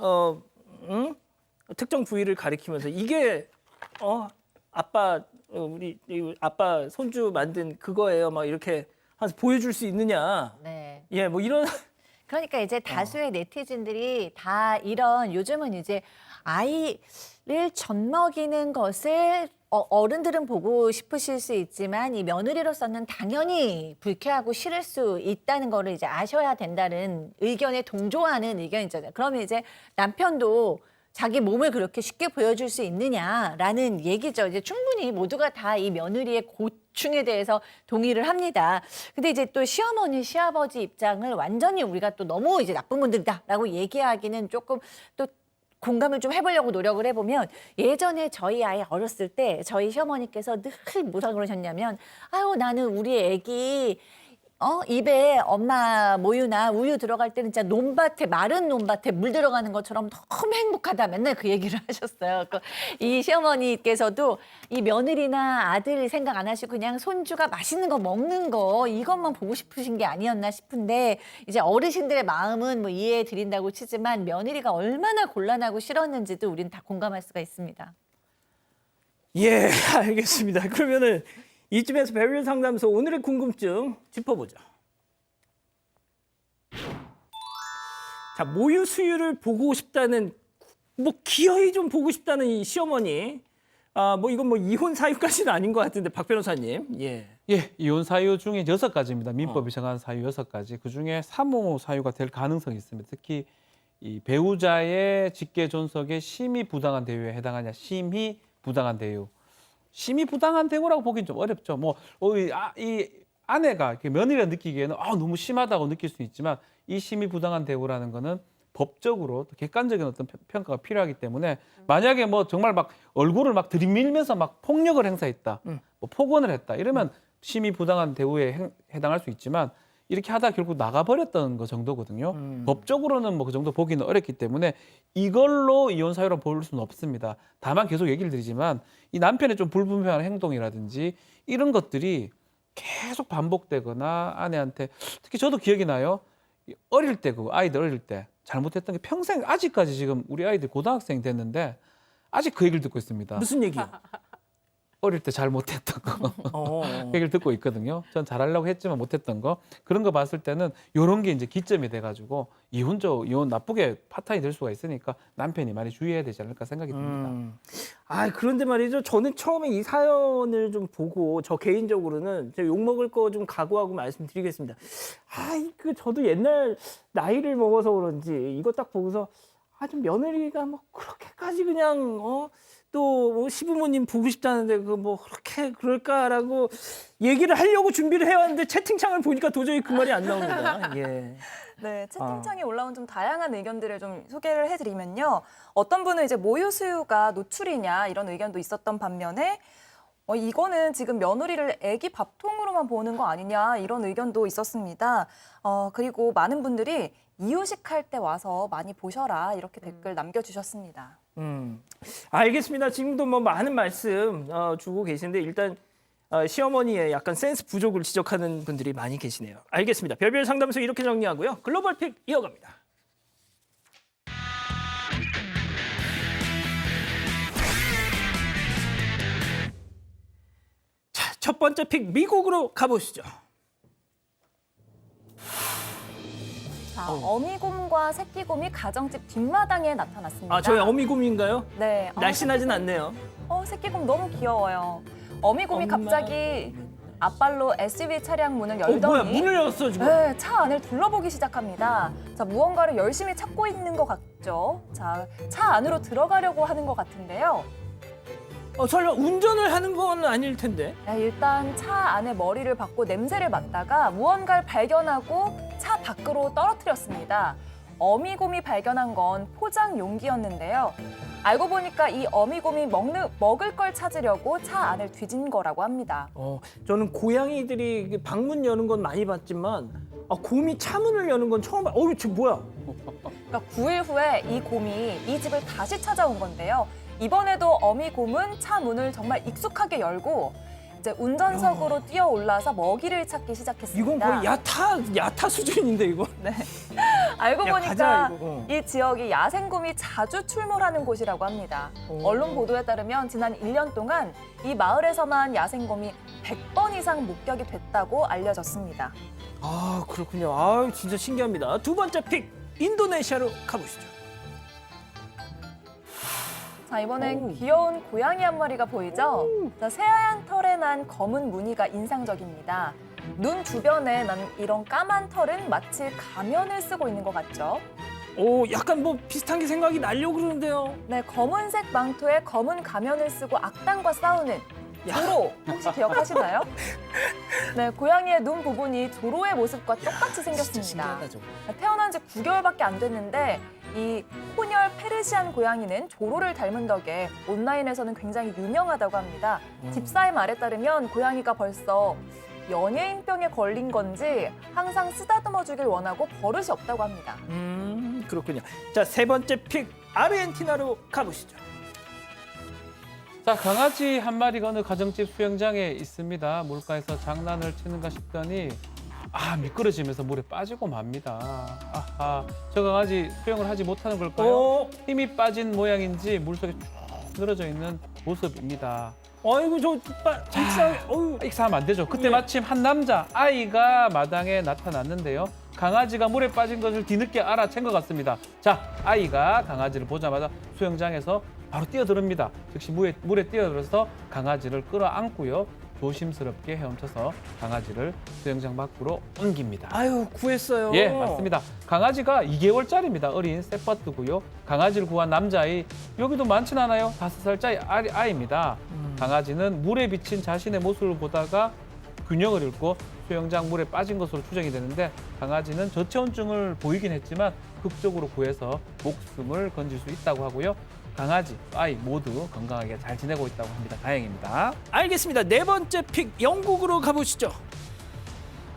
특정 부위를 가리키면서 이게 아빠 우리 아빠 손주 만든 그거예요. 막 이렇게 해서 보여줄 수 있느냐? 네. 예, 뭐 이런. 그러니까 이제 다수의 네티즌들이 다 이런 요즘은 이제 아이를 젖먹이는 것을 어른들은 보고 싶으실 수 있지만 이 며느리로서는 당연히 불쾌하고 싫을 수 있다는 거를 이제 아셔야 된다는 의견에 동조하는 의견이잖아요. 그러면 이제 남편도 자기 몸을 그렇게 쉽게 보여줄 수 있느냐라는 얘기죠. 이제 충분히 모두가 다 이 며느리의 고충에 대해서 동의를 합니다. 근데 이제 또 시어머니, 시아버지 입장을 완전히 우리가 또 너무 이제 나쁜 분들이다라고 얘기하기는 조금 또 공감을 좀 해보려고 노력을 해보면 예전에 저희 아이 어렸을 때 저희 시어머니께서 늘 뭐라 그러셨냐면 아유 나는 우리 애기 입에 엄마 모유나 우유 들어갈 때는 진짜 논밭에 마른 논밭에 물 들어가는 것처럼 너무 행복하다 맨날 그 얘기를 하셨어요. 이 시어머니께서도 이 며느리나 아들 생각 안 하시고 그냥 손주가 맛있는 거 먹는 거 이것만 보고 싶으신 게 아니었나 싶은데 이제 어르신들의 마음은 뭐 이해해 드린다고 치지만 며느리가 얼마나 곤란하고 싫었는지도 우리는 다 공감할 수가 있습니다. 예, 알겠습니다. 그러면은 이쯤에서 배우의 상담소 오늘의 궁금증 짚어보죠. 자, 모유 수유를 보고 싶다는 뭐 기어이 좀 보고 싶다는 이 시어머니. 뭐 이건 뭐 이혼 사유까지는 아닌 것 같은데 박 변호사님. 예. 예, 이혼 사유 중에 6가지입니다. 민법이 정한 사유 6가지. 그중에 3호 사유가 될 가능성이 있습니다. 특히 이 배우자의 직계 존속에 심히 부당한 대우에 해당하냐. 심히 부당한 대우. 심히 부당한 대우라고 보기는 좀 어렵죠. 이 아내가 며느리가 느끼기에는 너무 심하다고 느낄 수 있지만 이 심히 부당한 대우라는 거는 법적으로 또 객관적인 어떤 평가가 필요하기 때문에 만약에 뭐 정말 막 얼굴을 막 들이밀면서 막 폭력을 행사했다, 뭐 폭언을 했다 이러면 심히 부당한 대우에 해당할 수 있지만 이렇게 하다 결국 나가버렸던 거 정도거든요. 법적으로는 뭐 그 정도 보기는 어렵기 때문에 이걸로 이혼 사유로 볼 수는 없습니다. 다만 계속 얘기를 드리지만 이 남편의 좀 불분명한 행동이라든지 이런 것들이 계속 반복되거나 아내한테 특히 저도 기억이 나요. 어릴 때 아이들 어릴 때 잘못했던 게 평생 아직까지 지금 우리 아이들 고등학생 됐는데 아직 그 얘기를 듣고 있습니다. 무슨 얘기요? 어릴 때 잘 못했던 거 얘기를 듣고 있거든요. 전 잘하려고 했지만 못했던 거 그런 거 봤을 때는 이런 게 이제 기점이 돼가지고 이혼 나쁘게 파탄이 될 수가 있으니까 남편이 많이 주의해야 되지 않을까 생각이 듭니다. 그런데 말이죠. 저는 처음에 이 사연을 좀 보고 저 개인적으로는 제가 욕 먹을 거 좀 각오하고 말씀드리겠습니다. 저도 옛날 나이를 먹어서 그런지 이거 딱 보고서 좀 며느리가 뭐 그렇게 끝까지 그냥 또뭐 시부모님 보고 싶다는데 그 뭐 그렇게 그럴까라고 얘기를 하려고 준비를 해왔는데 채팅창을 보니까 도저히 그 말이 안 나옵니다. 예. 네, 채팅창에 올라온 좀 다양한 의견들을 좀 소개를 해드리면요. 어떤 분은 이제 모유 수유가 노출이냐 이런 의견도 있었던 반면에 이거는 지금 며느리를 아기 밥통으로만 보는 거 아니냐 이런 의견도 있었습니다. 그리고 많은 분들이 이유식 할 때 와서 많이 보셔라 이렇게 댓글 남겨주셨습니다. 알겠습니다. 지금도 뭐 많은 말씀 주고 계신데 일단 시어머니의 약간 센스 부족을 지적하는 분들이 많이 계시네요. 알겠습니다. 별별 상담소 이렇게 정리하고요. 글로벌 픽 이어갑니다. 자, 첫 번째 픽 미국으로 가보시죠. 자, 어미곰과 새끼곰이 가정집 뒷마당에 나타났습니다. 아, 저희 어미곰인가요? 네. 날씬하진 않네요. 새끼곰 너무 귀여워요. 어미곰이 갑자기 앞발로 SUV 차량 문을 열더니 뭐야, 문을 열었어 지금. 네, 차 안을 둘러보기 시작합니다. 자, 무언가를 열심히 찾고 있는 것 같죠. 자, 차 안으로 들어가려고 하는 것 같은데요. 설마 운전을 하는 건 아닐 텐데. 네, 일단 차 안에 머리를 박고 냄새를 맡다가 무언가를 발견하고 차 밖으로 떨어뜨렸습니다. 어미곰이 발견한 건 포장 용기였는데요. 알고 보니까 이 어미곰이 먹을 걸 찾으려고 차 안을 뒤진 거라고 합니다. 저는 고양이들이 방문 여는 건 많이 봤지만 곰이 차문을 여는 건 처음 봐. 저 뭐야? 그러니까 9일 후에 이 곰이 이 집을 다시 찾아온 건데요. 이번에도 어미곰은 차 문을 정말 익숙하게 열고 이제 운전석으로 뛰어 올라서 먹이를 찾기 시작했습니다. 이건 거의 야타 수준인데 이거. 네. 알고 야, 보니까 가자, 이거. 이 지역이 야생곰이 자주 출몰하는 곳이라고 합니다. 언론 보도에 따르면 지난 1년 동안 이 마을에서만 야생곰이 100번 이상 목격이 됐다고 알려졌습니다. 아, 그렇군요. 진짜 신기합니다. 두 번째 픽 인도네시아로 가보시죠. 자, 이번엔 귀여운 고양이 한 마리가 보이죠? 자, 새하얀 털에 난 검은 무늬가 인상적입니다. 눈 주변에 난 이런 까만 털은 마치 가면을 쓰고 있는 것 같죠? 약간 뭐 비슷한 게 생각이 나려고 그러는데요. 네, 검은색 망토에 검은 가면을 쓰고 악당과 싸우는 조로 혹시 기억하시나요? 네, 고양이의 눈 부분이 조로의 모습과 똑같이 생겼습니다. 태어난 지 9개월밖에 안 됐는데 이 혼혈 페르시안 고양이는 조로를 닮은 덕에 온라인에서는 굉장히 유명하다고 합니다. 집사의 말에 따르면 고양이가 벌써 연예인병에 걸린 건지 항상 쓰다듬어 주길 원하고 버릇이 없다고 합니다. 그렇군요. 자, 세 번째 픽 아르헨티나로 가보시죠. 자, 강아지 한 마리가 어느 가정집 수영장에 있습니다. 물가에서 장난을 치는가 싶더니 미끄러지면서 물에 빠지고 맙니다. 아하, 저 강아지 수영을 하지 못하는 걸까요? 힘이 빠진 모양인지 물속에 쭉 늘어져 있는 모습입니다. 아이고, 익사하면 안 되죠. 그때 마침 한 남자 아이가 마당에 나타났는데요. 강아지가 물에 빠진 것을 뒤늦게 알아챈 것 같습니다. 자, 아이가 강아지를 보자마자 수영장에서 바로 뛰어듭니다. 즉시 물에 뛰어들어서 강아지를 끌어안고요. 조심스럽게 헤엄쳐서 강아지를 수영장 밖으로 옮깁니다. 구했어요. 예, 맞습니다. 강아지가 2개월짜리입니다. 어린 세퍼드고요. 강아지를 구한 남자아이, 여기도 많진 않아요. 5살짜리 아이입니다. 강아지는 물에 비친 자신의 모습을 보다가 균형을 잃고 수영장 물에 빠진 것으로 추정이 되는데 강아지는 저체온증을 보이긴 했지만 극적으로 구해서 목숨을 건질 수 있다고 하고요. 강아지, 아이 모두 건강하게 잘 지내고 있다고 합니다. 다행입니다. 알겠습니다. 네 번째 픽 영국으로 가보시죠.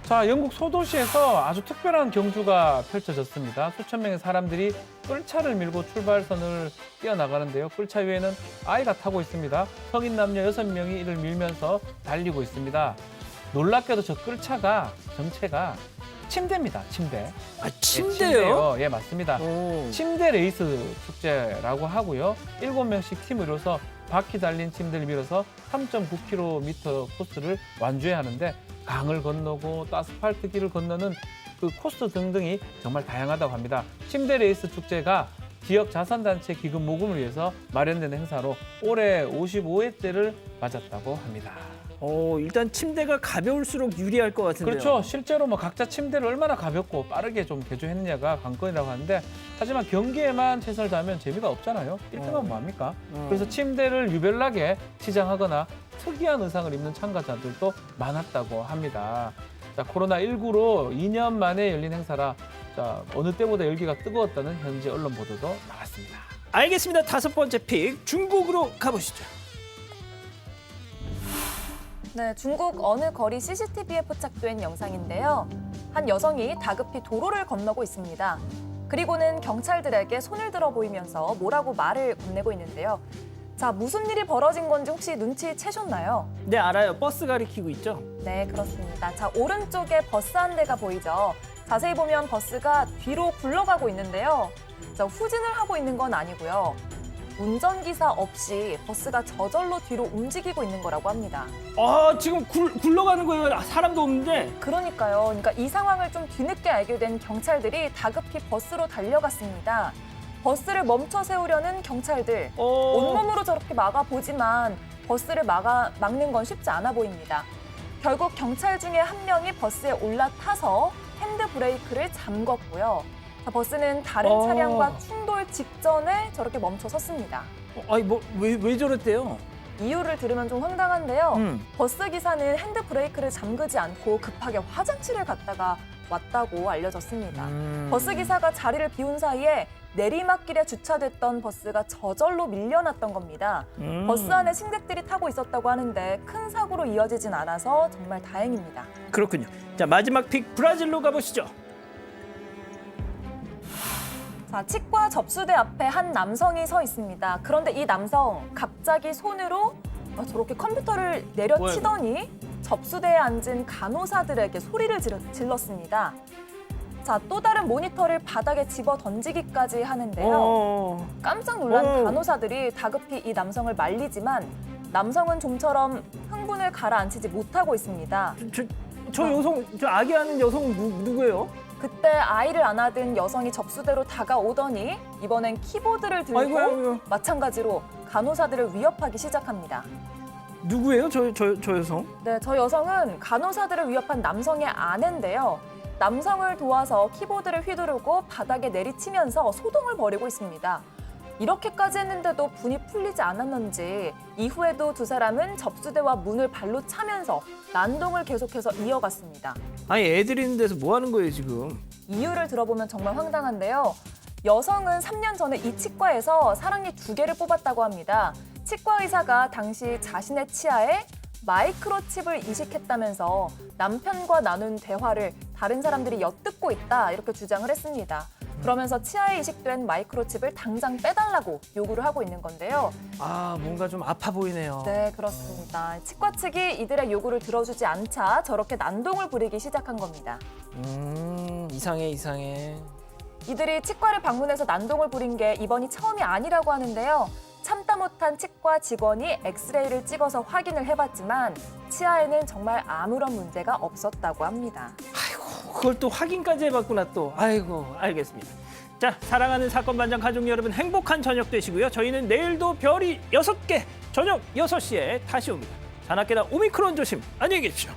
자, 영국 소도시에서 아주 특별한 경주가 펼쳐졌습니다. 수천 명의 사람들이 끌차를 밀고 출발선을 뛰어나가는데요. 끌차 위에는 아이가 타고 있습니다. 성인 남녀 6명이 이를 밀면서 달리고 있습니다. 놀랍게도 저 끌차가 정체가 침대입니다. 침대. 침대요? 예, 맞습니다. 침대 레이스 축제라고 하고요. 7명씩 팀을 이뤄서 바퀴 달린 침대를 밀어서 3.9km 코스를 완주해야 하는데 강을 건너고 또 아스팔트 길을 건너는 그 코스 등등이 정말 다양하다고 합니다. 침대 레이스 축제가 지역 자선단체 기금 모금을 위해서 마련된 행사로 올해 55회째를 맞았다고 합니다. 일단 침대가 가벼울수록 유리할 것 같은데요. 그렇죠. 실제로 각자 침대를 얼마나 가볍고 빠르게 좀 개조했느냐가 관건이라고 하는데 하지만 경기에만 최선을 다하면 재미가 없잖아요. 뛸 때만 뭐합니까? 그래서 침대를 유별나게 치장하거나 특이한 의상을 입는 참가자들도 많았다고 합니다. 자, 코로나19로 2년 만에 열린 행사라 자, 어느 때보다 열기가 뜨거웠다는 현지 언론 보도도 나왔습니다. 알겠습니다. 5번째 픽 중국으로 가보시죠. 네, 중국 어느 거리 CCTV에 포착된 영상인데요. 한 여성이 다급히 도로를 건너고 있습니다. 그리고는 경찰들에게 손을 들어 보이면서 뭐라고 말을 건네고 있는데요. 자, 무슨 일이 벌어진 건지 혹시 눈치채셨나요? 네, 알아요. 버스 가리키고 있죠. 네, 그렇습니다. 자, 오른쪽에 버스 한 대가 보이죠? 자세히 보면 버스가 뒤로 굴러가고 있는데요. 자, 후진을 하고 있는 건 아니고요. 운전기사 없이 버스가 저절로 뒤로 움직이고 있는 거라고 합니다. 아, 지금 굴러가는 거예요. 사람도 없는데. 그러니까요. 그러니까 이 상황을 좀 뒤늦게 알게 된 경찰들이 다급히 버스로 달려갔습니다. 버스를 멈춰 세우려는 경찰들. 온몸으로 저렇게 막아보지만 버스를 막는 건 쉽지 않아 보입니다. 결국 경찰 중에 한 명이 버스에 올라타서 핸드브레이크를 잠궜고요. 자, 버스는 다른 차량과 충돌 직전에 저렇게 멈춰 섰습니다. 아니, 왜 저랬대요? 이유를 들으면 좀 황당한데요. 버스 기사는 핸드브레이크를 잠그지 않고 급하게 화장실을 갔다가 왔다고 알려졌습니다. 버스 기사가 자리를 비운 사이에 내리막길에 주차됐던 버스가 저절로 밀려났던 겁니다. 버스 안에 승객들이 타고 있었다고 하는데 큰 사고로 이어지진 않아서 정말 다행입니다. 그렇군요. 자, 마지막 픽 브라질로 가보시죠. 자, 치과 접수대 앞에 한 남성이 서 있습니다. 그런데 이 남성 갑자기 손으로 저렇게 컴퓨터를 내려치더니 접수대에 앉은 간호사들에게 소리를 질렀습니다. 자, 또 다른 모니터를 바닥에 집어 던지기까지 하는데요. 깜짝 놀란 간호사들이 다급히 이 남성을 말리지만 남성은 좀처럼 흥분을 가라앉히지 못하고 있습니다. 저 여성, 저 아기하는 여성은 누구예요? 그때 아이를 안아든 여성이 접수대로 다가오더니 이번엔 키보드를 들고 아이고. 마찬가지로 간호사들을 위협하기 시작합니다. 누구예요? 저 여성? 네, 저 여성은 간호사들을 위협한 남성의 아내인데요. 남성을 도와서 키보드를 휘두르고 바닥에 내리치면서 소동을 벌이고 있습니다. 이렇게까지 했는데도 분이 풀리지 않았는지 이후에도 두 사람은 접수대와 문을 발로 차면서 난동을 계속해서 이어갔습니다. 아니, 애들 있는 데서 뭐 하는 거예요, 지금? 이유를 들어보면 정말 황당한데요. 여성은 3년 전에 이 치과에서 사랑니 2개를 뽑았다고 합니다. 치과 의사가 당시 자신의 치아에 마이크로칩을 이식했다면서 남편과 나눈 대화를 다른 사람들이 엿듣고 있다 이렇게 주장을 했습니다. 그러면서 치아에 이식된 마이크로칩을 당장 빼달라고 요구를 하고 있는 건데요. 아, 뭔가 좀 아파 보이네요. 네, 그렇습니다. 치과 측이 이들의 요구를 들어주지 않자 저렇게 난동을 부리기 시작한 겁니다. 이상해. 이들이 치과를 방문해서 난동을 부린 게 이번이 처음이 아니라고 하는데요. 참다 못한 치과 직원이 엑스레이를 찍어서 확인을 해봤지만 치아에는 정말 아무런 문제가 없었다고 합니다. 아이고, 그걸 또 확인까지 해봤구나 또. 아이고, 알겠습니다. 자, 사랑하는 사건 반장 가족 여러분, 행복한 저녁 되시고요. 저희는 내일도 별이 6개 저녁 6시에 다시 옵니다. 자나깨나 오미크론 조심. 안녕히 계십시오.